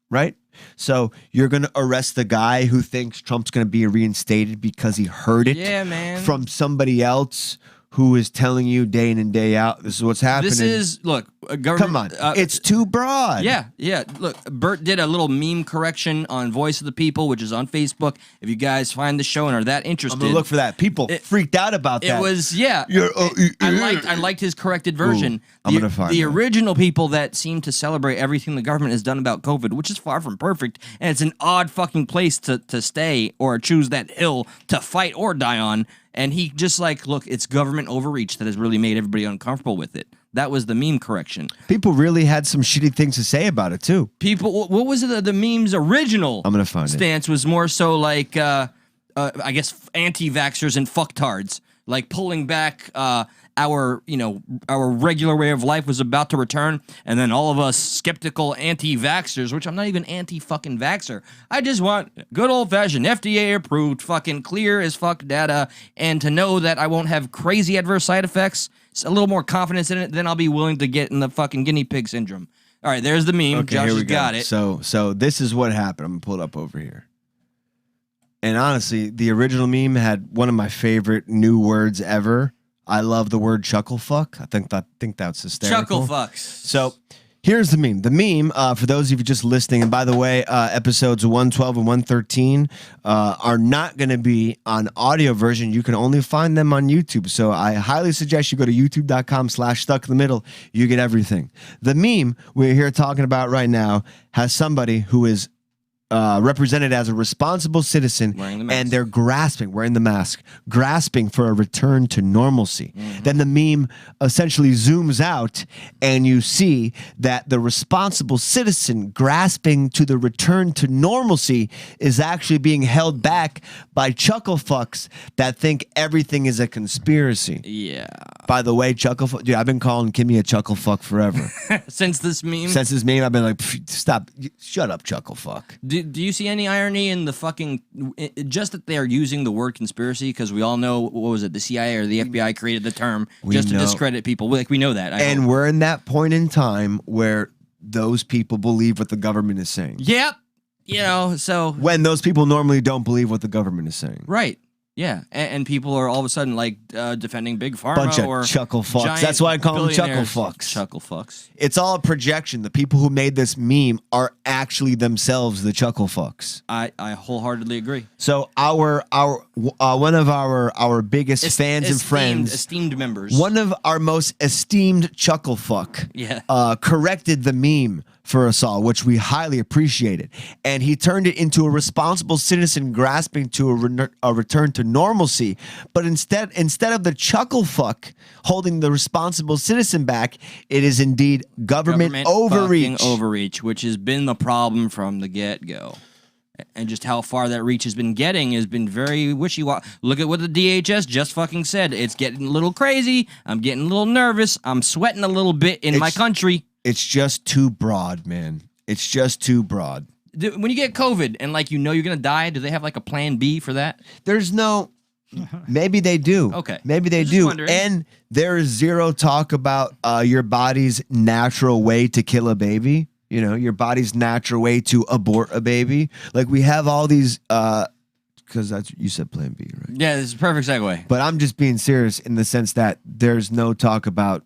right? So you're going to arrest the guy who thinks Trump's going to be reinstated because he heard it from somebody else who is telling you day in and day out, this is what's happening. This is, look, government. Come on, it's too broad. Yeah. Look, Bert did a little meme correction on Voice of the People, which is on Facebook. If you guys find the show and are that interested, I'm gonna look for that. People freaked out about that. It was, I liked his corrected version. I'm gonna find the that. original people that seem to celebrate everything the government has done about COVID, which is far from perfect, and it's an odd fucking place to stay or choose that hill to fight or die on. And he just look, it's government overreach that has really made everybody uncomfortable with it. That was the meme correction. People really had some shitty things to say about it, too. People, what was it? The meme's original stance was more so like, I guess, anti-vaxxers and fucktards. Like pulling back our regular way of life was about to return, and then all of us skeptical anti-vaxxers, which I'm not even anti-fucking vaxxer. I just want good old-fashioned FDA-approved fucking clear as fuck data, and to know that I won't have crazy adverse side effects, a little more confidence in it, then I'll be willing to get in the fucking guinea pig syndrome. All right, there's the meme. Okay, Josh here we has got it. So this is what happened. I'm going to pull it up over here. And honestly, the original meme had one of my favorite new words ever. I love the word chuckle fuck. I think that's hysterical. Chuckle fucks. So here's the meme. The meme, for those of you just listening, and by the way, episodes 112 and 113 are not going to be on audio version. You can only find them on YouTube. So I highly suggest you go to youtube.com/stuckinthe-middle. You get everything. The meme we're here talking about right now has somebody who is represented as a responsible citizen, and they're grasping for a return to normalcy. Then the meme essentially zooms out and you see that the responsible citizen grasping to the return to normalcy is actually being held back by chuckle fucks that think everything is a conspiracy. Yeah. By the way, chuckle fuck, dude, I've been calling Kimmy a chuckle fuck forever. Since this meme? Since this meme, I've been like, stop, shut up, chuckle fuck. Do you see any irony in the fucking, just that they are using the word conspiracy? Because we all know, what was it, the CIA or the FBI created the term just to discredit people. Like, we know that. And we're in that point in time where those people believe what the government is saying. Yep. You know, so. When those people normally don't believe what the government is saying. Right. Yeah, and people are all of a sudden like defending big pharma Bunch of or chuckle fucks. That's why I call them chuckle fucks. Chuckle fucks. It's all a projection. The people who made this meme are actually themselves the chuckle fucks. I wholeheartedly agree. So our one of our biggest fans and friends, esteemed members, one of our most esteemed chuckle fuck, corrected the meme for us all, which we highly appreciated. And he turned it into a responsible citizen grasping to a return to normalcy. But instead of the chuckle fuck holding the responsible citizen back, it is indeed government overreach. Overreach, which has been the problem from the get-go. And just how far that reach has been getting has been very wishy-washy. Look at what the DHS just fucking said. It's getting a little crazy. I'm getting a little nervous. I'm sweating a little bit in my country. It's just too broad, man. It's just too broad. When you get COVID and like you're gonna die, do they have like a plan B for that? There's no. Maybe they do. Okay. Maybe they do. Wondering. And there is zero talk about your body's natural way to kill a baby. You know, your body's natural way to abort a baby. Like we have all these. Because you said plan B, right? Yeah, this is a perfect segue. But I'm just being serious in the sense that there's no talk about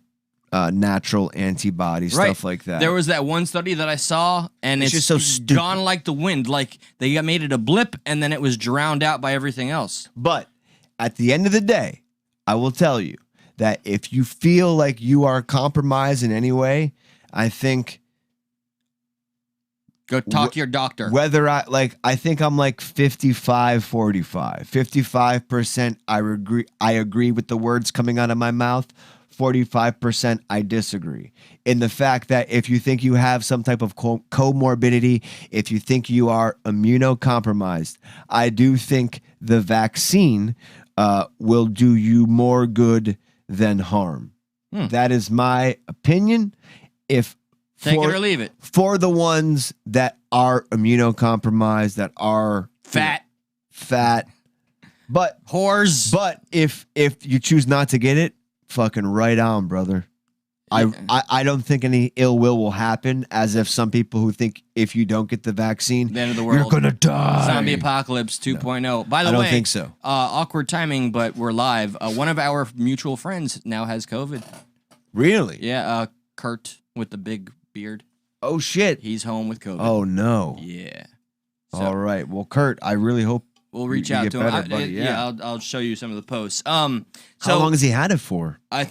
natural antibodies, stuff like that. There was that one study that I saw, and it's just so stupid. Gone like the wind. Like they made it a blip, and then it was drowned out by everything else. But at the end of the day, I will tell you that if you feel like you are compromised in any way, I think go talk to your doctor. Whether I think I'm like 55-45. 55% I agree with the words coming out of my mouth. 45% I disagree. In the fact that if you think you have some type of comorbidity, if you think you are immunocompromised, I do think the vaccine will do you more good than harm. That is my opinion. Take it or leave it. For the ones that are immunocompromised, that are fat, but whores. But if you choose not to get it, fucking right on, brother. Yeah. I don't think any ill will happen, as if some people who think if you don't get the vaccine, the end of the world, you're gonna die. Zombie apocalypse 2.0. No. By the way, I don't think so. Awkward timing, but we're live. One of our mutual friends now has COVID. Really? Yeah, Kurt with the big beard. Oh shit. He's home with COVID. Oh no. Yeah. So, all right. Well, Kurt, I really hope we'll reach out to him. Buddy. Yeah. I'll show you some of the posts. How long has he had it for? I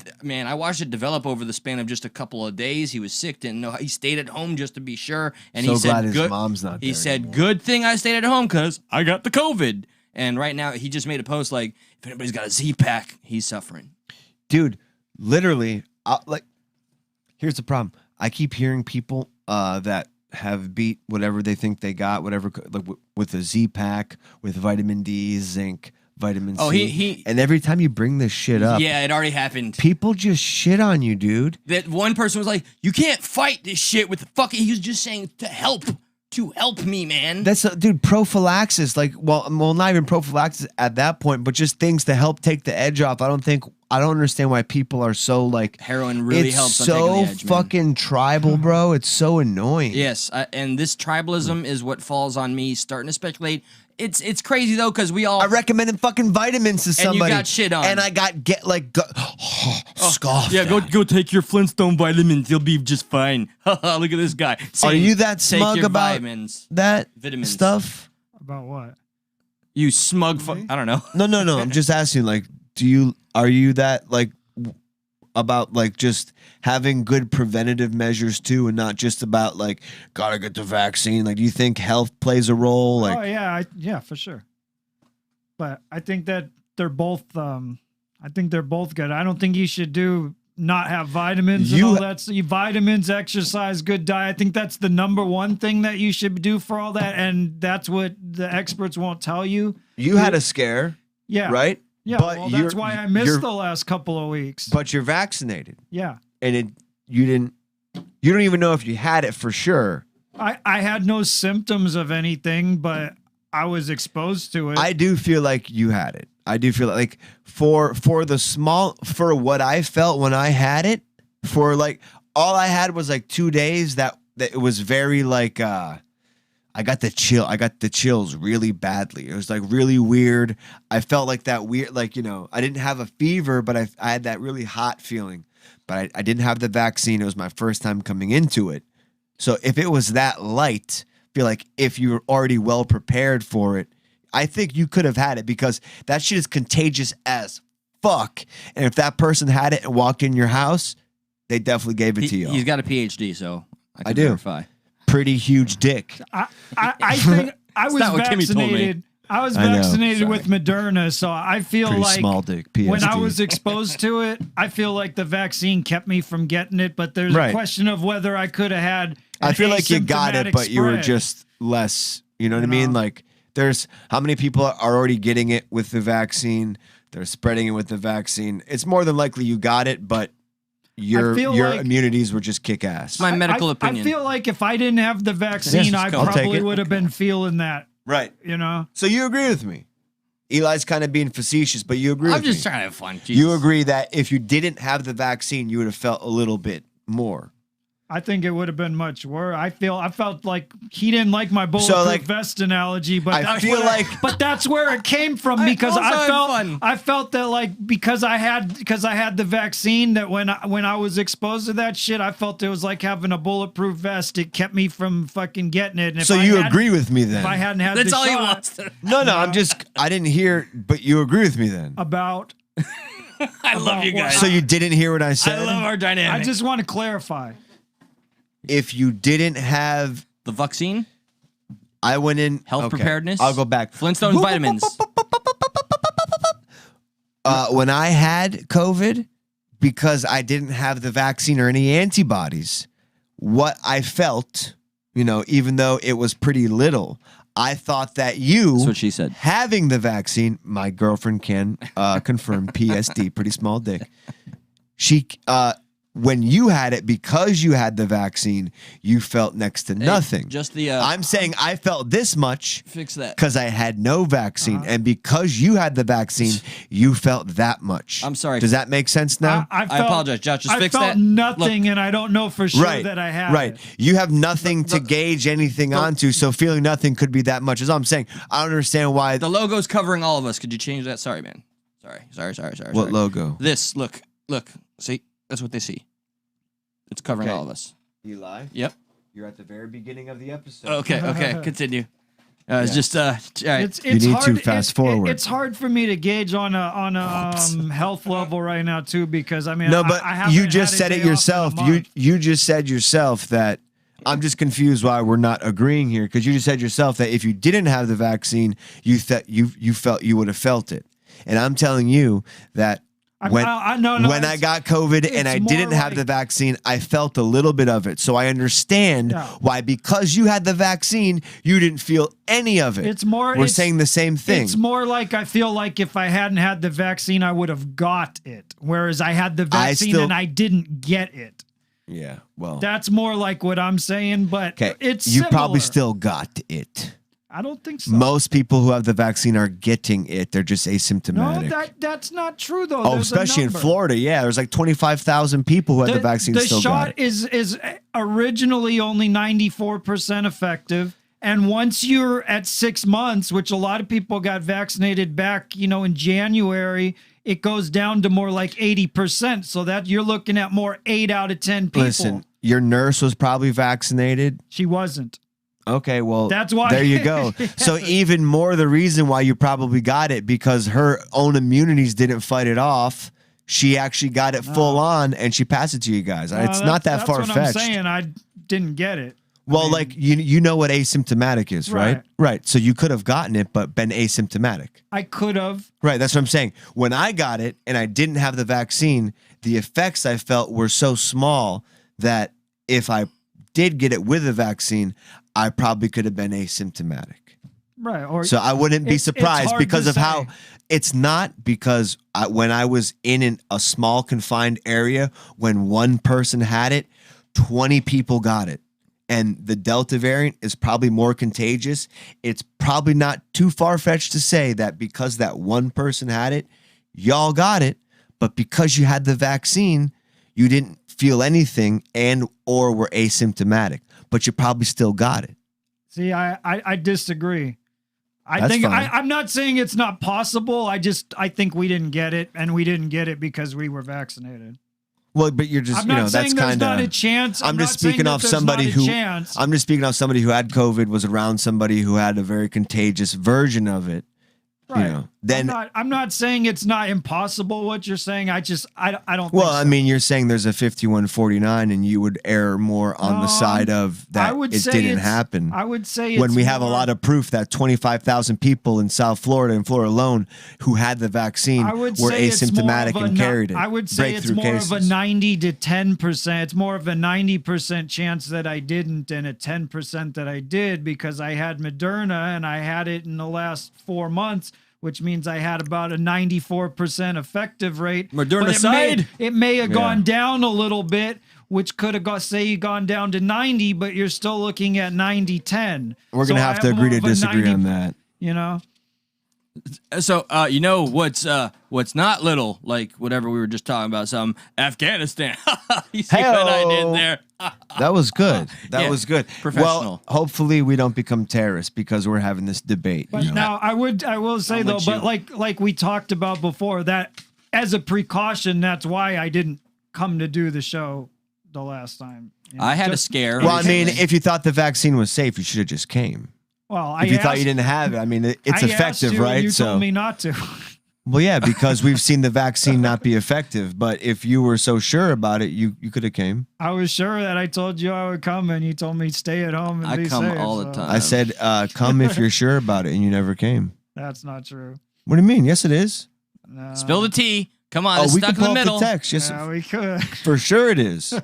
watched it develop over the span of just a couple of days. He was sick, didn't know. He stayed at home just to be sure. And so he said, glad his mom's not there. He said, anymore. "Good thing I stayed at home because I got the COVID." And right now, he just made a post like, "If anybody's got a Z-Pack, he's suffering." Dude, literally, here's the problem. I keep hearing people that have beat whatever they think they got, whatever, like with a Z-Pack, with vitamin D, zinc, vitamin C. Oh, he and every time you bring this shit up, yeah, it already happened. People just shit on you, dude. That one person was like, "You can't fight this shit with the fucking." He was just saying to help me, man. That's dude, prophylaxis. Like, well, not even prophylaxis at that point, but just things to help take the edge off. I don't understand why people are so like heroin really helps. It's so fucking tribal, bro. It's so annoying. Yes, and this tribalism is what falls on me. Starting to speculate. It's crazy though because we all. I recommended fucking vitamins to somebody, and you got shit on, and I got scoffed. Yeah, go take your Flintstone vitamins. You'll be just fine. Look at this guy. Are you that smug about vitamins, that vitamins stuff? About what? You smug. I don't know. No. I'm just asking. Like, are you that like about like just having good preventative measures too, and not just about like gotta get the vaccine? Like, do you think health plays a role? Like, oh yeah, yeah, for sure. But I think that they're both I think they're both good. I don't think you should not have vitamins and all that. So vitamins, exercise, good diet. I think that's the number one thing that you should do for all that. And that's what the experts won't tell you. You had a scare. Yeah. Right? Yeah. But that's why I missed the last couple of weeks. But you're vaccinated. Yeah. And you don't even know if you had it for sure. I had no symptoms of anything, but I was exposed to it. I do feel like you had it. I do feel like for what I felt when I had it, for like all I had was like 2 days that it was very like I got the chills really badly. It was like really weird. I felt like that weird, like, I didn't have a fever, but I had that really hot feeling. But I didn't have the vaccine. It was my first time coming into it. So if it was that light, I feel like if you were already well prepared for it, I think you could have had it because that shit is contagious as fuck. And if that person had it and walked in your house, they definitely gave it to you. He's got a PhD, so I do. verify. Pretty huge dick. I think I was vaccinated. I was vaccinated with Moderna, so I feel pretty like small dick, PSD. When I was exposed to it, I feel like the vaccine kept me from getting it. But there's a question of whether I could have had. I feel like you got it, but you were just less. You know what I mean? Like, there's how many people are already getting it with the vaccine? They're spreading it with the vaccine. It's more than likely you got it, but your immunities were just kick ass. My medical opinion. I feel like if I didn't have the vaccine, I probably would have been feeling that. Right. So you agree with me. Eli's kind of being facetious, but you agree with me. I'm just trying to have fun. Jesus. You agree that if you didn't have the vaccine, you would have felt a little bit more. I think it would have been much worse. I felt like he didn't like my bulletproof vest analogy, but but that's where it came from because I felt that like because I had the vaccine that when I was exposed to that shit, I felt it was like having a bulletproof vest. It kept me from fucking getting it. And so you agree with me then? If I hadn't had that's the all shot, he wants. No, I didn't hear, but you agree with me then about. I love you guys. So you didn't hear what I said? I love our dynamic. I just want to clarify. If you didn't have the vaccine, I went in health preparedness. I'll go back. Flintstone vitamins. When I had COVID, because I didn't have the vaccine or any antibodies, what I felt, even though it was pretty little, I thought that that's what she said. Having the vaccine, my girlfriend can confirm PSD, pretty small dick. When you had it, because you had the vaccine, you felt next to nothing. Just the. I'm saying I felt this much. Fix that. Because I had no vaccine, and because you had the vaccine, you felt that much. I'm sorry. Does that make sense now? I apologize, Josh. Just fix that. I felt nothing, and I don't know for sure that I had. Right. You have nothing to gauge anything onto, so feeling nothing could be that much. Is all I'm saying. I don't understand why the logo's covering all of us. Could you change that? Sorry, man. Sorry. What logo? This. Look. See, that's what they see. It's covering all of us. Eli? Yep. You're at the very beginning of the episode. Okay. Continue. It's just all right. It's you need hard to fast forward. It's hard for me to gauge on a health level right now too because I mean but I you just said it yourself. You just said yourself that I'm just confused why we're not agreeing here because you just said yourself that if you didn't have the vaccine, you felt you would have felt it, and I'm telling you that. When I got COVID and I didn't have the vaccine, I felt a little bit of it. So I understand why, because you had the vaccine, you didn't feel any of it. We're saying the same thing. It's more like I feel like if I hadn't had the vaccine, I would have got it. Whereas I had the vaccine and I didn't get it. Yeah, well. That's more like what I'm saying, but it's you similar. probably still got it. I don't think so. Most people who have the vaccine are getting it. They're just asymptomatic. No, that's not true, though. Oh, especially in Florida. Yeah, there's like 25,000 people who had the vaccine still got it. The shot is originally only 94% effective. And once you're at 6 months, which a lot of people got vaccinated back, in January, it goes down to more like 80%. So that you're looking at more 8 out of 10 people. Listen, your nurse was probably vaccinated. She wasn't. Okay, well, that's why. There you go. So even more the reason why you probably got it, because her own immunities didn't fight it off. She actually got it full on, and she passed it to you guys. It's not that far-fetched. That's what I'm saying. I didn't get it. Well, like you know what asymptomatic is, right? Right. Right. So you could have gotten it, but been asymptomatic. I could have. Right. That's what I'm saying. When I got it and I didn't have the vaccine, the effects I felt were so small that if I did get it with the vaccine, I probably could have been asymptomatic. Right. Or So I wouldn't be it's surprised hard because to of how say. it's not because when I was in a small confined area, when one person had it, 20 people got it. And the Delta variant is probably more contagious. It's probably not too far-fetched to say that because that one person had it, y'all got it. But because you had the vaccine, you didn't feel anything and or were asymptomatic. But you probably still got it. See, I disagree. That's fine. I'm not saying it's not possible. I think we didn't get it, and we didn't get it because we were vaccinated. Well, but you're just, I'm not that's saying there's kind not a of. chance. I'm just not saying speaking that off there's somebody not a who. chance. I'm just speaking off somebody who had COVID, was around somebody who had a very contagious version of it. Right. You know, then. I'm not saying it's not impossible what you're saying. I don't think Well, so. I mean, you're saying there's a 51-49, and you would err more on the side of that I would it say didn't it's- happen. I would say when it's we have a more- lot of proof that 25,000 people in South Florida and Florida alone who had the vaccine I would were say it's more asymptomatic of a and carried it. I would say it's Breakthrough more of a cases. 90 to 10%. It's more of a 90% chance that I didn't and a 10% that I did because I had Moderna and I had it in the last 4 months, which means I had about a 94% effective rate. Moderna But side. it may have Yeah. gone down a little bit, which could have gone down to 90, but you're still looking at 90-10. We're going to So I have to agree more to of a disagree 90 on that. You know? So you know what's not little, like whatever we were just talking about, some Afghanistan. You see what I did Hey-o. there? That was good. That Yeah, was good. professional. Well, hopefully we don't become terrorists because we're having this debate. But you know? now I will say I'm though, with but you. like we talked about before, that as a precaution, that's why I didn't come to do the show the last time. You know, I had a just- scare. Well, I mean, recently. if you thought the vaccine was safe, you should have just came. Well, I If you thought asked- you didn't have it, I mean, it's I asked effective, you, and right? You So, told me not to. well, yeah, because we've seen the vaccine not be effective. But if you were so sure about it, you could have came. I was sure that I told you I would come, and you told me stay at home and I be come safe, all the so time. I said, come if you're sure about it, and you never came. That's not true. What do you mean? Yes, it is. No. Spill the tea. Come on, Oh, it's we stuck can in the pull up middle. the text. Yes, Yeah, we could. for sure it is.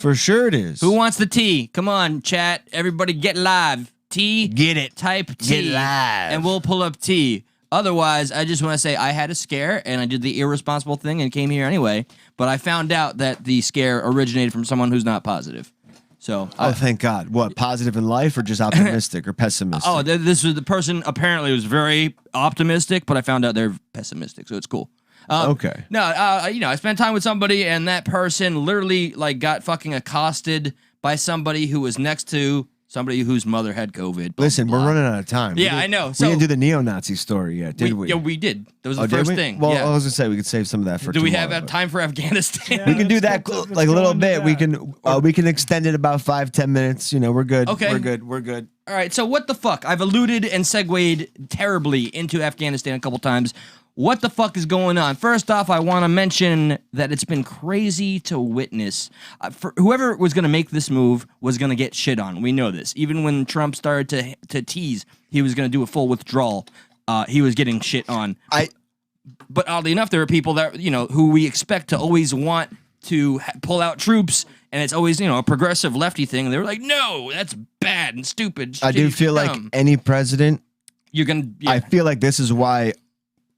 For sure it is. Who wants the tea? Come on, chat. Everybody get live. Tea. Get it. Type tea. Get live. And we'll pull up tea. Otherwise, I just want to say I had a scare and I did the irresponsible thing and came here anyway. But I found out that the scare originated from someone who's not positive. So, Oh, thank God. What, positive in life or just optimistic or pessimistic? this was the person apparently was very optimistic, but I found out they're pessimistic. So it's cool. Okay. No, I spent time with somebody, and that person literally like got fucking accosted by somebody who was next to somebody whose mother had COVID. blah, Listen, blah, we're blah. running out of time. Yeah, I know. We So didn't do the neo-Nazi story yet, did we? Yeah, we did. That was Oh, the did first we? thing. Well, yeah. I was gonna say we could save some of that for Do we tomorrow, have but- time for Afghanistan? Yeah. We can do Let's that go to- like a let's little go into bit. We that. can extend it about 5-10 minutes. You know, we're good. Okay. We're good. All right, so what the fuck? I've alluded and segued terribly into Afghanistan a couple times. What the fuck is going on? First off, I want to mention that it's been crazy to witness. For whoever was going to make this move was going to get shit on. We know this. Even when Trump started to tease he was going to do a full withdrawal, he was getting shit on. But oddly enough, there are people that who we expect to always want to pull out troops, and it's always a progressive lefty thing. And they were like, "No, that's bad and stupid." I do shitty, feel like dumb." any president. You're gonna. I feel like this is why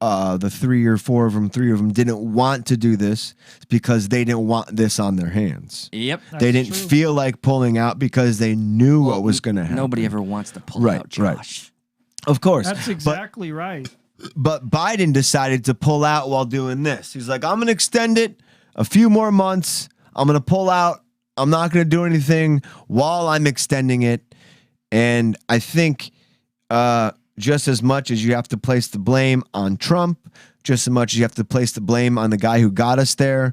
the three of them didn't want to do this because they didn't want this on their hands. Yep. They didn't true. feel like pulling out because they knew what was going to happen. Nobody ever wants to pull Right, out, Josh. Of course. That's exactly right. But Biden decided to pull out while doing this. He's like, I'm going to extend it a few more months. I'm going to pull out. I'm not going to do anything while I'm extending it. And I think just as much as you have to place the blame on Trump, just as much as you have to place the blame on the guy who got us there,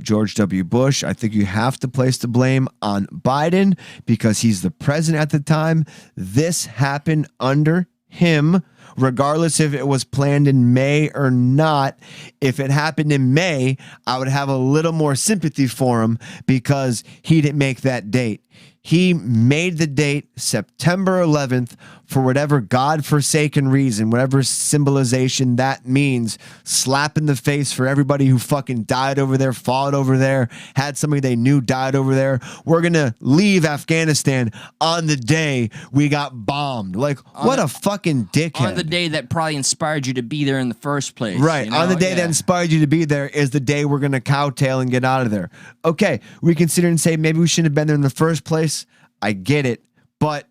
George W. Bush, I think you have to place the blame on Biden because he's the president at the time. This happened under him. regardless if it was planned in May or not. If it happened in May, I would have a little more sympathy for him because he didn't make that date. He made the date September 11th for whatever godforsaken reason, whatever symbolization that means. Slap in the face for everybody who fucking died over there, fought over there, had somebody they knew died over there. We're going to leave Afghanistan on the day we got bombed. Like, what a fucking dickhead. On the day that probably inspired you to be there in the first place. Right. You know? On the day that inspired you to be there is the day we're going to cowtail and get out of there. Okay. We consider and say maybe we shouldn't have been there in the first place. I get it. But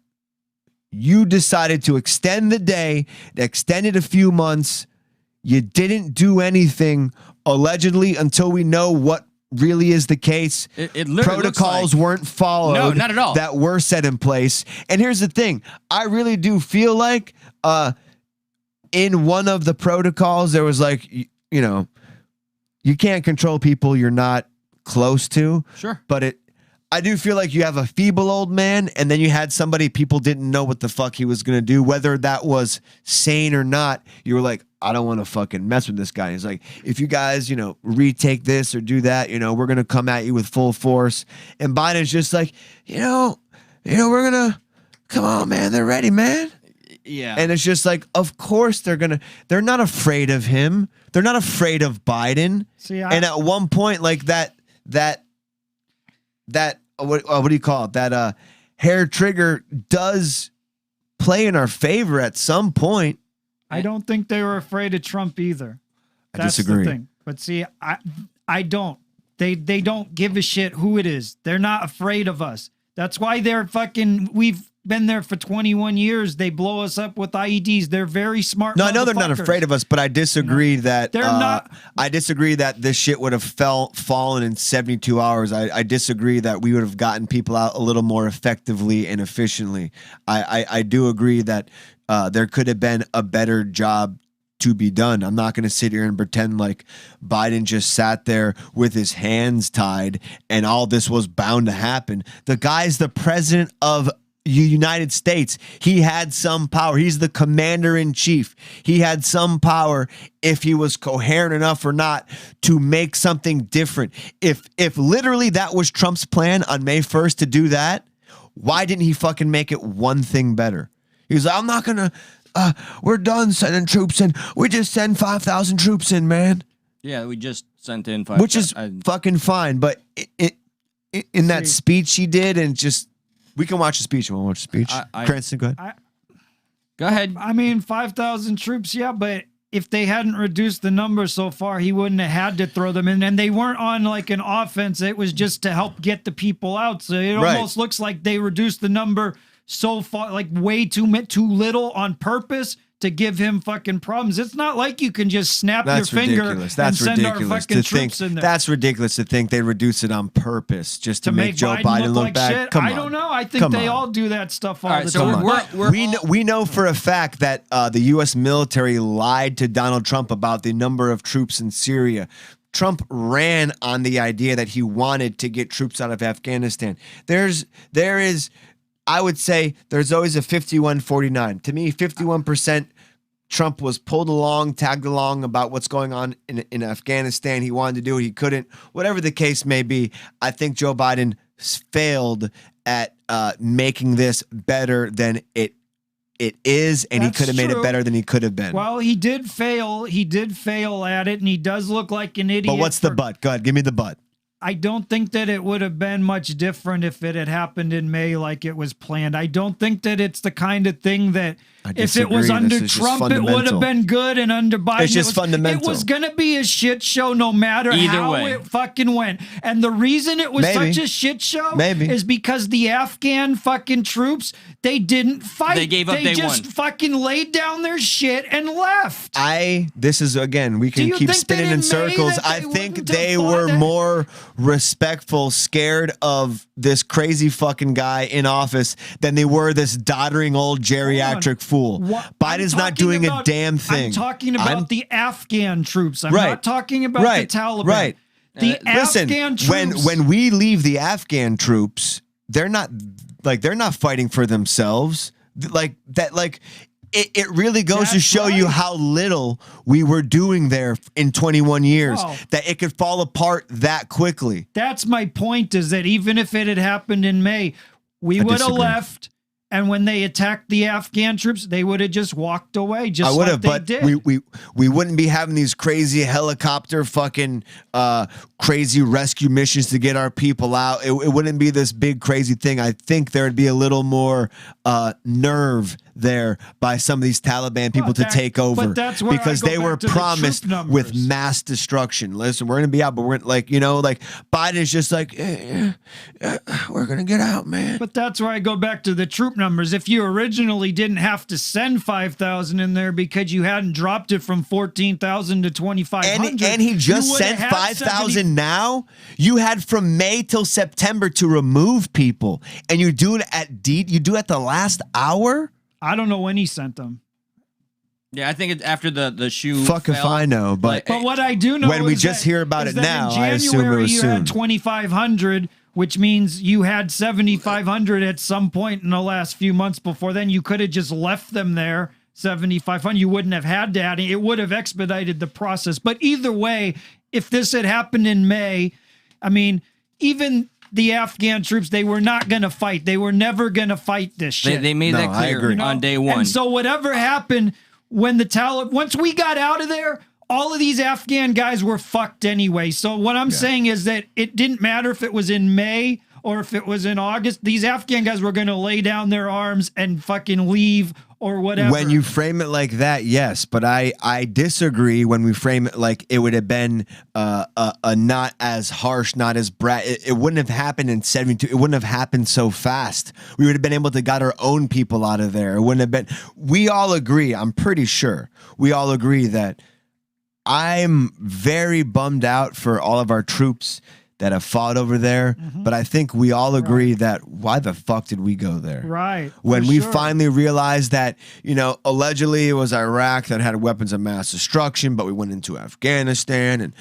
you decided to extend the day, extend it a few months. You didn't do anything allegedly until we know what really is the case. It literally protocols weren't followed. No, not at all. That were set in place. And here's the thing. I really do feel like in one of the protocols, there was like, you know, you can't control people you're not close to. Sure. But I do feel like you have a feeble old man, and then you had somebody people didn't know what the fuck he was going to do, whether that was sane or not. You were like, I don't want to fucking mess with this guy. He's like, if you guys, you know, retake this or do that, you know, we're going to come at you with full force. And Biden's just like, you know, we're going to, come on, man. They're ready, man. Yeah. And it's just like, of course they're not afraid of him. They're not afraid of Biden. See, and at one point, like that, what do you call it? That hair trigger does play in our favor at some point. I don't think they were afraid of Trump either. That's disagree. the thing. But see, I don't. They don't give a shit who it is. They're not afraid of us. That's why they're fucking. We've been there for 21 years. They blow us up with IEDs. They're very smart. No, I know they're not afraid of us, but I disagree that they're not. I disagree that this shit would have fallen in 72 hours. I disagree that we would have gotten people out a little more effectively and efficiently. I do agree that there could have been a better job to be done. I'm not going to sit here and pretend like Biden just sat there with his hands tied and all this was bound to happen. The guy's the president of United States. He had some power. He's the commander in chief. He had some power, if he was coherent enough or not, to make something different. If literally that was Trump's plan on May 1st to do that, why didn't he fucking make it one thing better? He was like, I'm not gonna we're done sending troops in. We just send 5,000 troops in, man. Yeah, we just sent in 5,000. Which is fucking fine, but in that speech he did, and just we can watch the speech. You want to watch the speech? Cranston, go ahead. Go ahead. I mean, 5,000 troops, yeah, but if they hadn't reduced the number so far, he wouldn't have had to throw them in. And they weren't on like an offense. It was just to help get the people out. So it almost looks like they reduced the number so far, like way too little on purpose to give him fucking problems. It's not like you can just snap your finger and send our fucking troops in there. That's ridiculous to think they reduce it on purpose just to make Joe Biden look like bad. shit. Come on. I don't know. I think they all do that stuff all the time. We know for a fact that the U.S. military lied to Donald Trump about the number of troops in Syria. Trump ran on the idea that he wanted to get troops out of Afghanistan. There is, I would say there's always a 51-49. To me, 51% Trump was pulled along, tagged along about what's going on in Afghanistan. He wanted to do it. He couldn't. Whatever the case may be, I think Joe Biden failed at making this better than it is, and he could have made it better than he could have been. Well, he did fail. He did fail at it, and he does look like an idiot. But what's the but? Go ahead, give me the but. I don't think that it would have been much different if it had happened in May like it was planned. I don't think that it's the kind of thing that if it was under Trump, it would have been good, and under Biden, it's just fundamental. It was going to be a shit show no matter how it fucking went. And the reason it was such a shit show is because the Afghan fucking troops, they didn't fight. They gave up, they just won. fucking laid down their shit and left. This is, again, we can keep spinning in circles. I think they were more respectful, scared of this crazy fucking guy in office than they were this doddering old geriatric fool. Biden's not doing a damn thing. I'm talking about the Afghan troops. I'm not talking about the Taliban. Right. The Afghan troops. When we leave the Afghan troops, they're not fighting for themselves. it really goes to That's show you right. how little we were doing there in 21 years, Wow. that it could fall apart that quickly. That's my point, is that even if it had happened in May, we I would have disagree. left. And when they attacked the Afghan troops, they would have just walked away, just I would like have, they but did. we wouldn't be having these crazy helicopter fucking crazy rescue missions to get our people out. It wouldn't be this big crazy thing. I think there would be a little more nerve there by some of these Taliban people to take over, but that's where I because go they back were to the promised troop with numbers. mass destruction. Listen, we're gonna be out, but we're like, like Biden's just like, we're gonna get out, man. But that's where I go back to the troop numbers. If you originally didn't have to send 5,000 in there because you hadn't dropped it from 14,000 to 2,500, and he just you would sent have had 5,000 now. You had from May till September to remove people, and you do it you do it at the last hour. I don't know when he sent them. Yeah, I think after the shoe. Fuck if fell, I know, but But what I do know when we is just that- hear about is it that now, in I assume it January was you soon. had 2,500, which means you had 7,500 at some point in the last few months before then. You could have just left them there, 7,500. You wouldn't have had to add it. It would have expedited the process. But either way, if this had happened in May, I mean, even the Afghan troops, they were not going to fight. They were never going to fight this shit. They made No, that I clear agree. on day one. And so whatever happened when the Taliban, once we got out of there, all of these Afghan guys were fucked anyway. So what I'm saying is that it didn't matter if it was in May or if it was in August. These Afghan guys were going to lay down their arms and fucking leave or whatever. when you frame it like that, yes, but I disagree when we frame it like it would have been a not as harsh, not as it wouldn't have happened in 72. It wouldn't have happened so fast. We would have been able to got our own people out of there. It wouldn't have been. We all agree. I'm pretty sure we all agree that I'm very bummed out for all of our troops that have fought over there, but I think we all agree that why the fuck did we go there? Right. When for we sure. finally realized that, allegedly it was Iraq that had weapons of mass destruction, but we went into Afghanistan and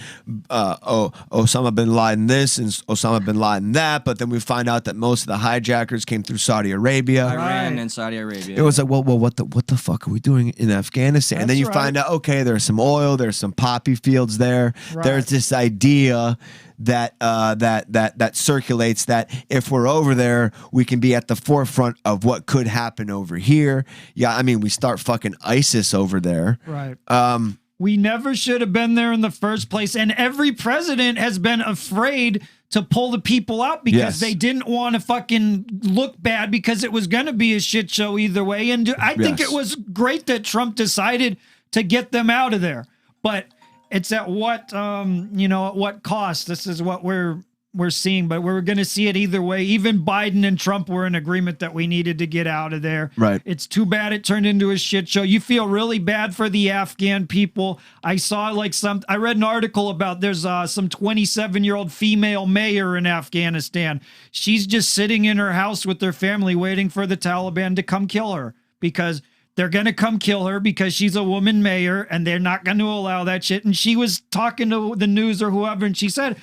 Osama bin Laden this and Osama bin Laden that, but then we find out that most of the hijackers came through Saudi Arabia. Iran Right. and Saudi Arabia. It was like, well, what the fuck are we doing in Afghanistan? And then That's you right. find out, okay, there's some oil, there's some poppy fields there. Right. There's this idea that that circulates that if we're over there, we can be at the forefront of what could happen over here. Yeah, I mean, we start fucking ISIS over there. Right. We never should have been there in the first place. And every president has been afraid to pull the people out because Yes. they didn't want to fucking look bad because it was going to be a shit show either way. And I think Yes. it was great that Trump decided to get them out of there. But it's at what, at what cost? This is what we're seeing, but we're going to see it either way. Even Biden and Trump were in agreement that we needed to get out of there. Right. It's too bad it turned into a shit show. You feel really bad for the Afghan people. I saw I read an article about there's some 27-year-old female mayor in Afghanistan. She's just sitting in her house with her family waiting for the Taliban to come kill her because they're going to come kill her because she's a woman mayor and they're not going to allow that shit. And she was talking to the news or whoever and she said,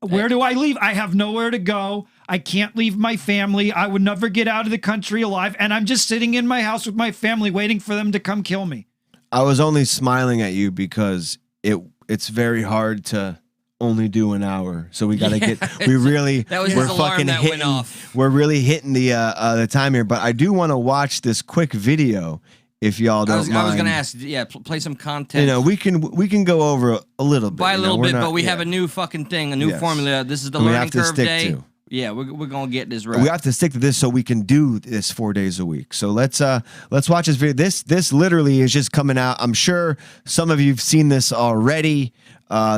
where do I leave? I have nowhere to go. I can't leave my family. I would never get out of the country alive. And I'm just sitting in my house with my family waiting for them to come kill me. I was only smiling at you because it's very hard to only do an hour. So we got to That was his alarm that went off. We're really hitting the time here, but I do want to watch this quick video if y'all don't mind. I was going to ask, play some content. we can go over a little bit. By a little we're bit, not- but we yeah. have a new fucking thing, a new Yes. formula. This is the We learning have to curve stick day. to. Yeah, we're going to get this right. We have to stick to this so we can do this 4 days a week. So let's watch this video. This literally is just coming out. I'm sure some of you've seen this already.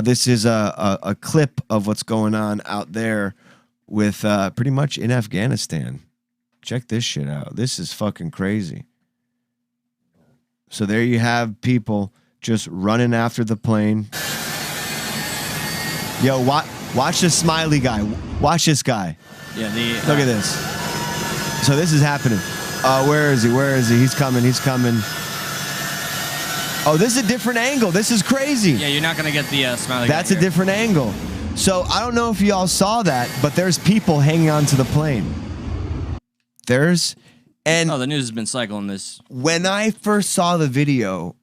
This is a clip of what's going on out there with pretty much in Afghanistan. Check this shit out. This is fucking crazy. So there you have people just running after the plane. Yo, watch this smiley guy. Watch this guy. Yeah, Look at this. So this is happening. Where is he? Where is he? He's coming. He's coming. Oh, this is a different angle. This is crazy. Yeah, you're not going to get the smiley. That's guy a here. different angle. So I don't know if y'all saw that, but there's people hanging onto the plane. And the news has been cycling this. when I first saw the video,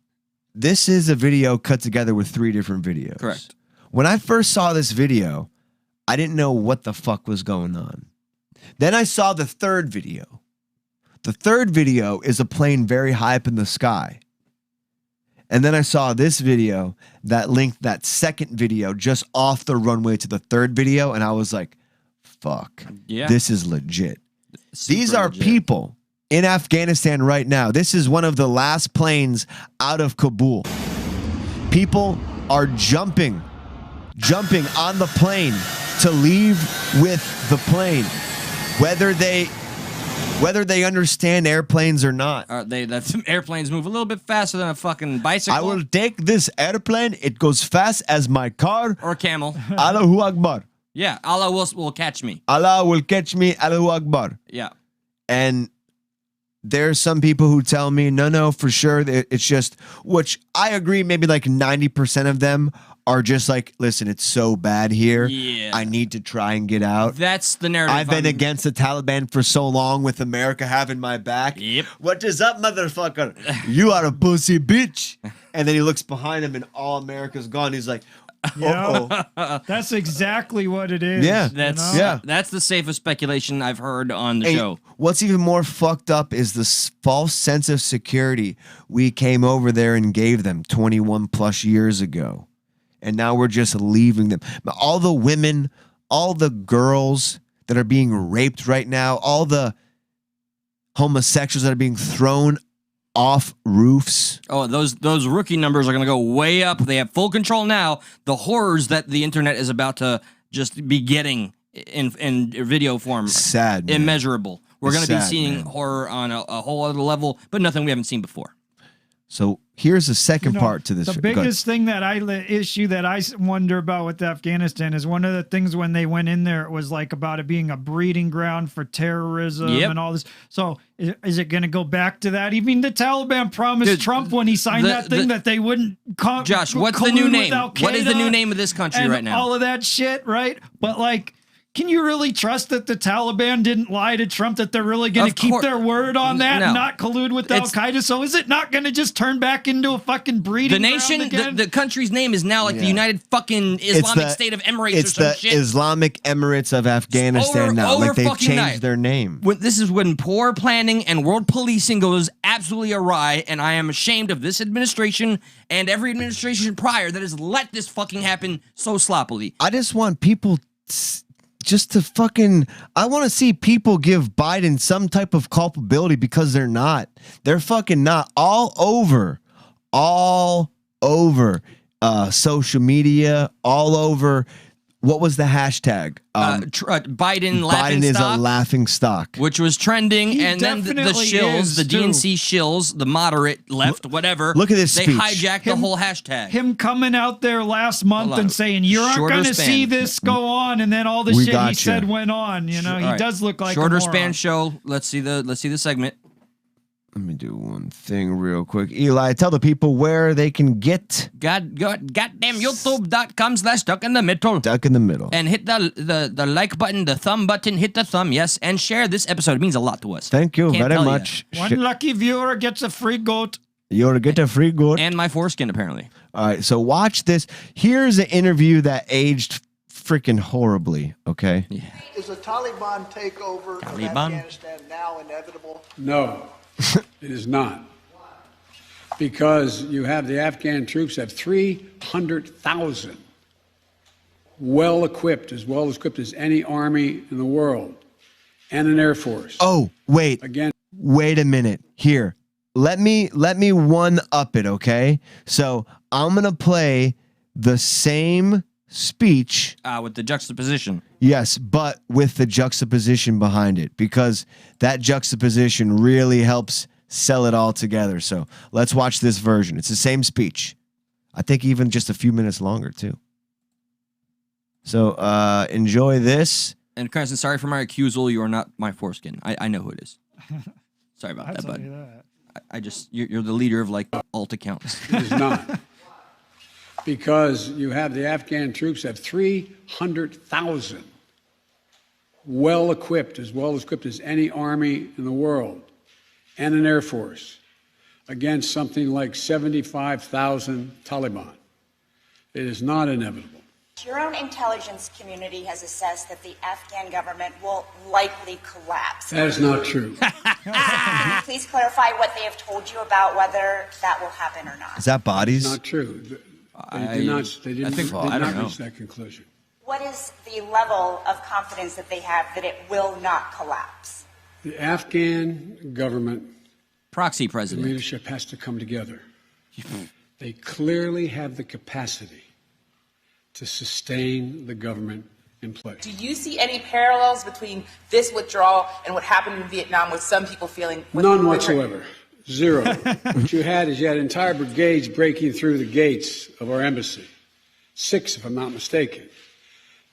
this is a video cut together with 3 different videos. Correct. When I first saw this video, I didn't know what the fuck was going on. Then I saw the 3rd video. The 3rd video is a plane very high up in the sky. And then I saw this video that linked that 2nd video just off the runway to the 3rd video. And I was like, fuck, this is legit. These are legit. people in Afghanistan right now. This is one of the last planes out of Kabul. People are jumping on the plane to leave with the plane, whether they understand airplanes or not. That airplanes move a little bit faster than a fucking bicycle. I will take this airplane. It goes fast as my car. Or a camel. Allahu Akbar. Yeah, Allah will catch me. Allah will catch me. Allahu Akbar. Yeah. And there's some people who tell me, no, for sure. It's just, which I agree, maybe like 90% of them are just like, listen, it's so bad here. Yeah. I need to try and get out. That's the narrative. I've been against the Taliban for so long with America having my back. Yep. What is up, motherfucker? You are a pussy bitch. And then he looks behind him and all America's gone. He's like, uh-oh. That's exactly what it is. Yeah. That's the safest speculation I've heard on the show. What's even more fucked up is the false sense of security we came over there and gave them 21 plus years ago. And now we're just leaving them. All the women, all the girls that are being raped right now, all the homosexuals that are being thrown off roofs. Oh, those rookie numbers are going to go way up. They have full control now. The horrors that the internet is about to just be getting in video form. Sad, man. Immeasurable. We're going to be Sad, seeing man. horror on a whole other level, but nothing we haven't seen before. So here's the second part to this. The biggest thing that issue that I wonder about with Afghanistan is one of the things when they went in there, it was like about it being a breeding ground for terrorism and all this. So is it going to go back to that? Even the Taliban promised Trump when he signed that thing that they wouldn't Josh, what's the new name? What is the new name of this country right now? All of that shit, right? But like, can you really trust that the Taliban didn't lie to Trump, that they're really going to keep their word on that and not collude with Al-Qaeda? So is it not going to just turn back into a fucking breeding ground again? The country's name is now like the United fucking Islamic State of Emirates or some shit. It's the Islamic Emirates of Afghanistan now. Like they've changed their name. This is when poor planning and world policing goes absolutely awry, and I am ashamed of this administration and every administration prior that has let this fucking happen so sloppily. I just want people just to fucking, I want to see people give Biden some type of culpability because they're not. They're fucking not. All over social media, all over. What was the hashtag? Biden is a laughing stock. Which was trending, and then the shills, the DNC too. shills, the moderate left, whatever. Look at this They speech. hijacked the whole hashtag. Him coming out there last month and saying, you're not going to see this go on, and then all the shit he said went on. You know, he does look like shorter a moron. span show. Let's see the segment. Let me do one thing real quick. Eli, tell the people where they can get goddamn youtube.com/stuck in the middle. Stuck in the middle. And hit the like button, the thumb button, hit the thumb, yes, and share this episode. It means a lot to us. Thank you very much. One lucky viewer gets a free goat. You'll get a free goat. And my foreskin, apparently. All right, so watch this. Here's an interview that aged freaking horribly, okay? Yeah. Is the Taliban takeover of Afghanistan now inevitable? No, it is not. Because you have the Afghan troops have 300,000 well equipped as any army in the world, and an air force. Oh, wait. Again. Wait a minute. Here. Let me one up it, okay? So I'm gonna play the same speech. With the juxtaposition. Yes, but with the juxtaposition behind it, because that juxtaposition really helps sell it all together. So let's watch this version. It's the same speech. I think even just a few minutes longer too. So enjoy this. And Cranston, sorry for my accusal. You are not my foreskin. I know who it is. Sorry about that, bud. I just you're the leader of like alt accounts. It is not. Because you have the Afghan troops have 300,000 well equipped as any army in the world, and an Air Force against something like 75,000 Taliban. It is not inevitable. Your own intelligence community has assessed that the Afghan government will likely collapse. That is not true. Please clarify what they have told you about whether that will happen or not. Is that bodies? Not true. They did not reach that conclusion. What is the level of confidence that they have that it will not collapse? The Afghan government Proxy president. leadership has to come together. They clearly have the capacity to sustain the government in place. Do you see any parallels between this withdrawal and what happened in Vietnam with some people feeling... None whatsoever. Zero. What you had entire brigades breaking through the gates of our embassy. 6, if I'm not mistaken.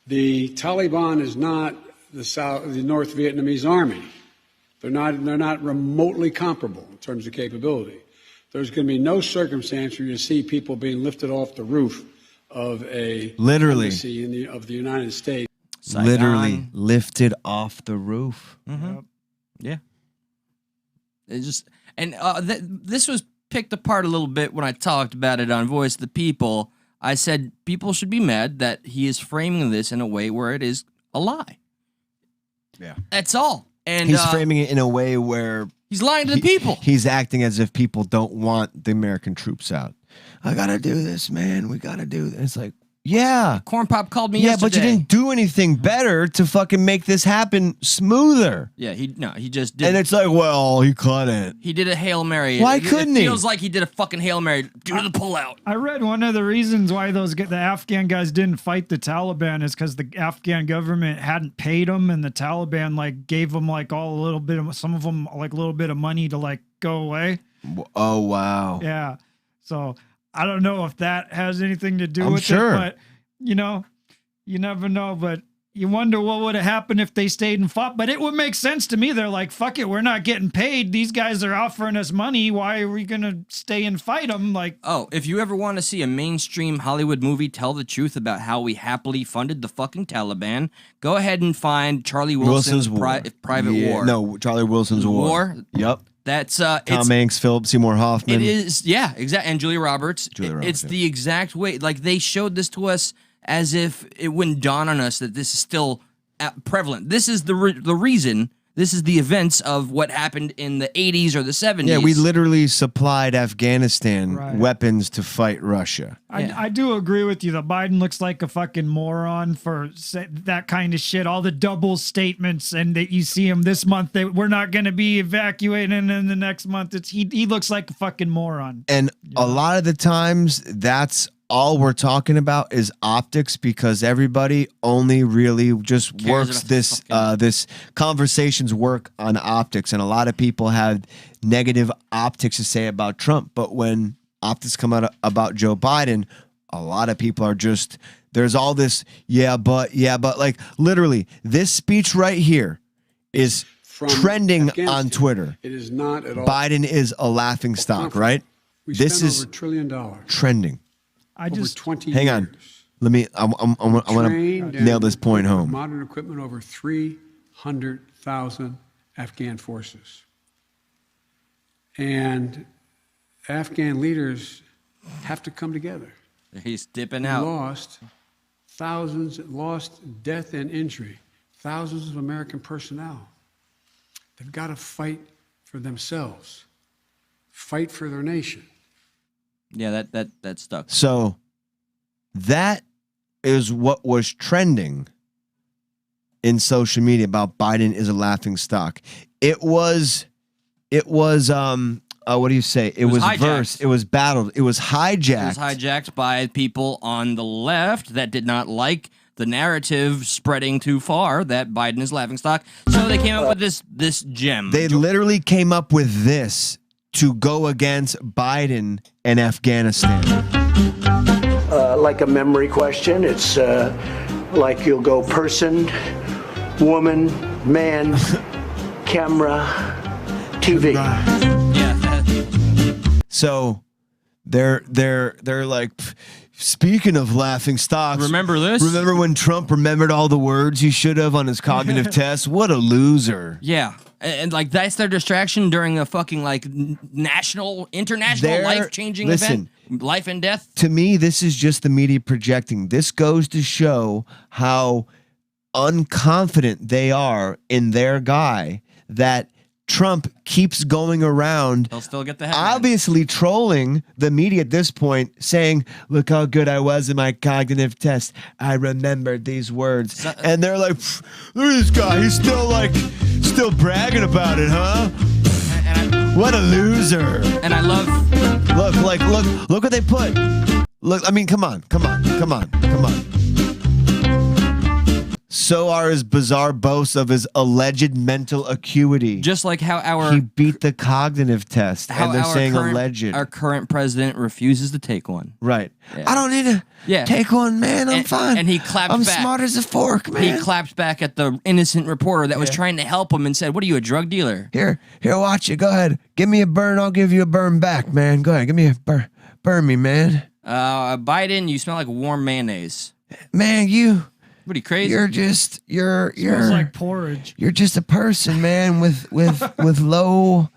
The Taliban is not the North Vietnamese army. They're not remotely comparable in terms of capability. There's going to be no circumstance where you see people being lifted off the roof of a embassy of the United States. Saigon. Literally lifted off the roof. Mm-hmm. Yeah. It just this was picked apart a little bit when I talked about it on Voice of the People. I said people should be mad that he is framing this in a way where it is a lie. Yeah. That's all. And he's framing it in a way where he's lying to the people. He's acting as if people don't want the American troops out. I gotta do this, man. We gotta do this. It's like, yeah. Corn Pop called me yesterday. Yeah, but you didn't do anything better to fucking make this happen smoother. Yeah, he just did. And it's like, well, he couldn't. He did a Hail Mary. Why couldn't he? It feels like he did a fucking Hail Mary due to the pullout. I read one of the reasons why the Afghan guys didn't fight the Taliban is because the Afghan government hadn't paid them, and the Taliban like gave them like some of them like a little bit of money to like go away. Oh wow. Yeah. So I don't know if that has anything to do with sure. it, but you never know. But you wonder what would have happened if they stayed and fought. But it would make sense to me. They're like, fuck it, we're not getting paid. These guys are offering us money. Why are we gonna stay and fight them? Like, oh, if you ever want to see a mainstream Hollywood movie tell the truth about how we happily funded the fucking Taliban, go ahead and find Charlie Wilson's Private War. No, Charlie Wilson's War. Yep. That's Tom Hanks, Philip Seymour Hoffman. It is, yeah, exactly, and Julia Roberts. It's the exact way. Like they showed this to us as if it wouldn't dawn on us that this is still prevalent. This is the reason. This is the events of what happened in the 80s or the 70s. Yeah, we literally supplied Afghanistan weapons to fight Russia. I do agree with you that Biden looks like a fucking moron for that kind of shit. All the double statements, and that you see him this month, we're not going to be evacuating, and then the next month he looks like a fucking moron. And a lot of the times, that's all we're talking about is optics, because everybody only really just works this conversations work on optics, and a lot of people have negative optics to say about Trump, but when optics come out about Joe Biden, a lot of people are just, there's all this yeah but like literally this speech right here is trending on Twitter. It is not at all. Biden is a laughing stock, right? This is over $1 trillion trending. Over 20 hang on. Let me. I want to nail this point home. Modern equipment, over 300,000 Afghan forces, and Afghan leaders have to come together. He's dipping out. Lost death and injury, thousands of American personnel. They've got to fight for themselves, fight for their nation. Yeah, that stuck. So that is what was trending in social media about Biden is a laughing stock. It was what do you say? It was versed. It was battled. It was hijacked. It was hijacked by people on the left that did not like the narrative spreading too far that Biden is laughing stock. So they came up with this gem. They literally came up with this to go against Biden and Afghanistan. Like a memory question, it's like you'll go person, woman, man, camera, TV. So they're like, speaking of laughing stocks, remember this? Remember when Trump remembered all the words he should have on his cognitive test? What a loser. Yeah. And like that's their distraction during a fucking like international, life-changing event, life and death. To me, this is just the media projecting. This goes to show how unconfident they are in their guy that Trump keeps going around. He'll still get the headline. Obviously trolling the media at this point, saying, look how good I was in my cognitive test. I remembered these words. And they're like, look at this guy. He's still bragging about it, huh? What a loser. And I love... Look what they put. Look, I mean, come on. So are his bizarre boasts of his alleged mental acuity. Just like how he beat the cognitive test, and they're saying alleged. Our current president refuses to take one. Right. Yeah. I don't need to take one, man. I'm fine. And he clapped back. I'm smart as a fork, man. He clapped back at the innocent reporter that was trying to help him and said, what are you, a drug dealer? Here, watch it. Go ahead. Give me a burn. I'll give you a burn back, man. Go ahead. Give me a burn. Burn me, man. Biden, you smell like warm mayonnaise. Man, you... What are you, crazy? You're Smells like porridge. You're just a person, man, with low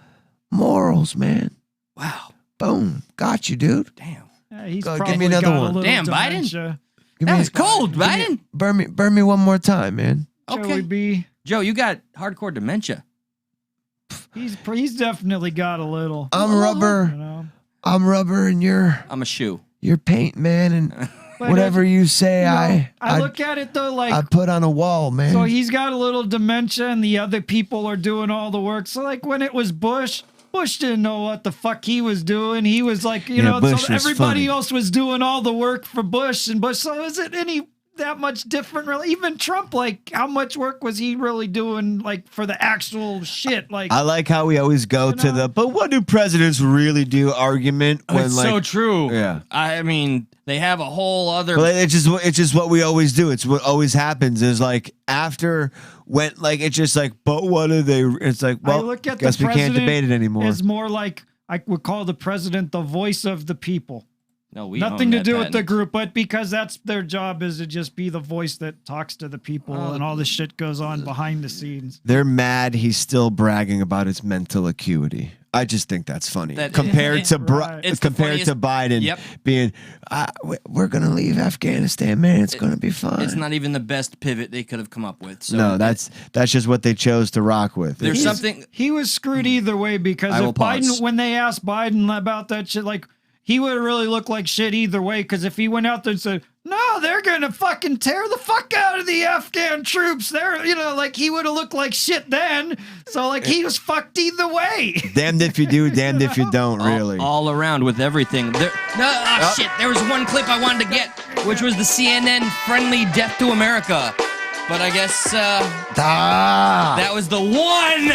morals, man. Wow. Boom. Got you, dude. Damn. Yeah, he's Go, probably give me another got one. a little Damn, dementia. Biden. That was cold, Biden. Burn me one more time, man. Joey Okay. B. Joe, you got hardcore dementia. He's definitely got a little. I'm rubber. You know? I'm rubber, and I'm a shoe. you're paint, man, and But whatever you say, I look at it though like I put on a wall, man. so he's got a little dementia and the other people are doing all the work. So like when it was Bush didn't know what the fuck he was doing. He was like, you know, Bush so was everybody funny. else was doing all the work for Bush and Bush. So is it any that much different really? Even Trump, like how much work was he really doing like for the actual shit? Like I like how we always go to the but what do presidents really do argument when It's like so true. Yeah. I mean, they have a whole other. Well, it's just what we always do. It's what always happens is like after when like it's just like but what are they? It's like well, I look at guess the we can't president debate it anymore. It's more like I would call the president the voice of the people. No, we Nothing own to that do with patent. the group, but because that's their job is to just be the voice that talks to the people and all this shit goes on behind the scenes. They're mad he's still bragging about his mental acuity. I just think that's funny compared to It's the compared to Biden Yep. being we're gonna leave Afghanistan, man. It's gonna be fine. It's not even the best pivot they could have come up with. So No, that's just what they chose to rock with. there's something. He was screwed either way because I will if Biden, pause. when they asked Biden about that shit, like he would really look like shit either way. Because if he went out there and said, "No, they're gonna fucking tear the fuck out of the Afghan troops," they're like he would have looked like shit then. So like he was fucked either way. Damned if you do, damned if you don't. Really. All around with everything. Shit. There was one clip I wanted to get, which was the CNN friendly Death to America. But I guess that was the one.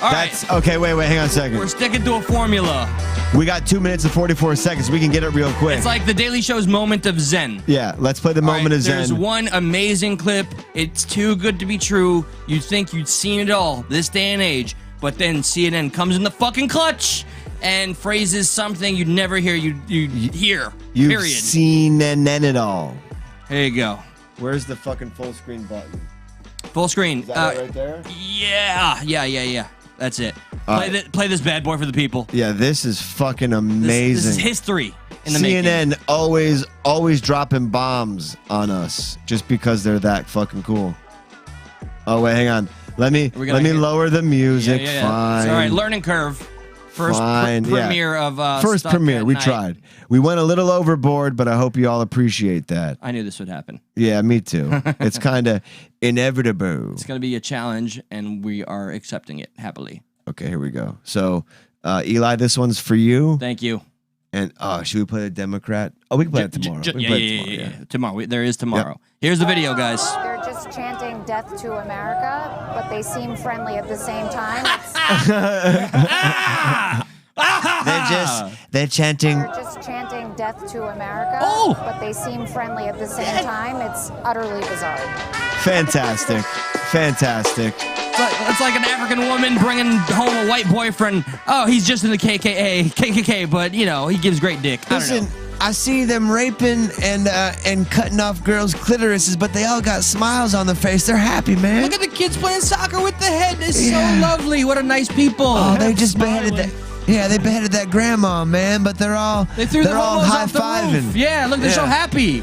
All right. That's okay. Wait, hang on a second. We're sticking to a formula. We got 2 minutes and 44 seconds. We can get it real quick. It's like the Daily Show's moment of zen. Yeah, let's play the moment of zen. There's one amazing clip. It's too good to be true. You'd think you'd seen it all this day and age, but then CNN comes in the fucking clutch and phrases something you'd never hear. You'd hear. You've period. seen and then it all. Here you go. Where's the fucking full screen button? Full screen. Is that it right there? Yeah. That's it. All Play this bad boy for the people. Yeah, this is fucking amazing. This is history in the making. CNN always dropping bombs on us just because they're that fucking cool. Oh wait, hang on. Let me lower the music. Yeah. Fine. It's all right. Learning curve. First premiere of first Stuck premiere. at We Night. tried. We went a little overboard, but I hope you all appreciate that. I knew this would happen. Yeah, me too. It's kind of inevitable. It's going to be a challenge, and we are accepting it happily. Okay, here we go. So, Eli, this one's for you. Thank you. And should we play the Democrat? Oh, we can play it tomorrow. We can play it tomorrow, Yeah. Tomorrow. There is tomorrow. Here's the video, guys. They're just chanting death to America, but they seem friendly at the same time. They're chanting. They're just chanting death to America, Oh! but they seem friendly at the same time. It's utterly bizarre. Fantastic. It's like an African woman bringing home a white boyfriend. Oh, he's just in the KKK, but, you know, he gives great dick. I don't know. I see them raping and cutting off girls' clitorises, but they all got smiles on their face. They're happy, man. Look at the kids playing soccer with the head. It's so lovely. What a nice people. Oh, they just beheaded that. Yeah, they beheaded that grandma, man. But they're all They threw the all homos high off the fiving. roof. Yeah, look, they're so happy.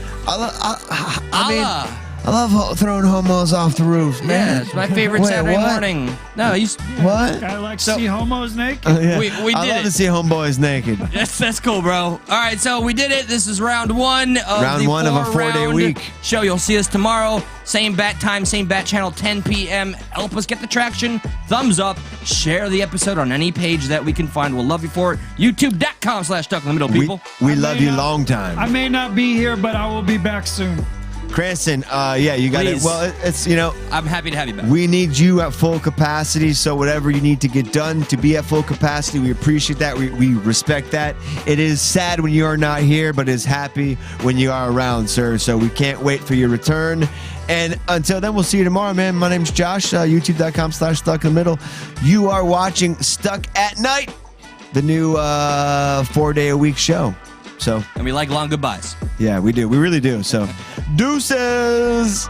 I love throwing homos off the roof, man. Yeah, it's my favorite Saturday morning. No, what? I like to see homos naked. Yeah. We did I love it. to see homeboys naked. That's cool, bro. All right, so we did it. This is round one of Round the one of a 4-day week show. You'll see us tomorrow. Same bat time, same bat channel, 10 p.m. Help us get the traction. Thumbs up. Share the episode on any page that we can find. We'll love you for it. YouTube.com/stuck-in-the-middle, people. We love you long time. I may not be here, but I will be back soon. Cranston, yeah, you got it. Please. Well, it's, you know, I'm happy to have you back. we need you at full capacity. So whatever you need to get done to be at full capacity, we appreciate that. We respect that. It is sad when you are not here, but it's happy when you are around, sir. So we can't wait for your return. And until then, we'll see you tomorrow, man. My name's Josh, youtube.com/stuck-in-the-middle. You are watching Stuck at Night, the new 4-day-a-week show. So, And we like long goodbyes. yeah, we do. We really do. So, deuces.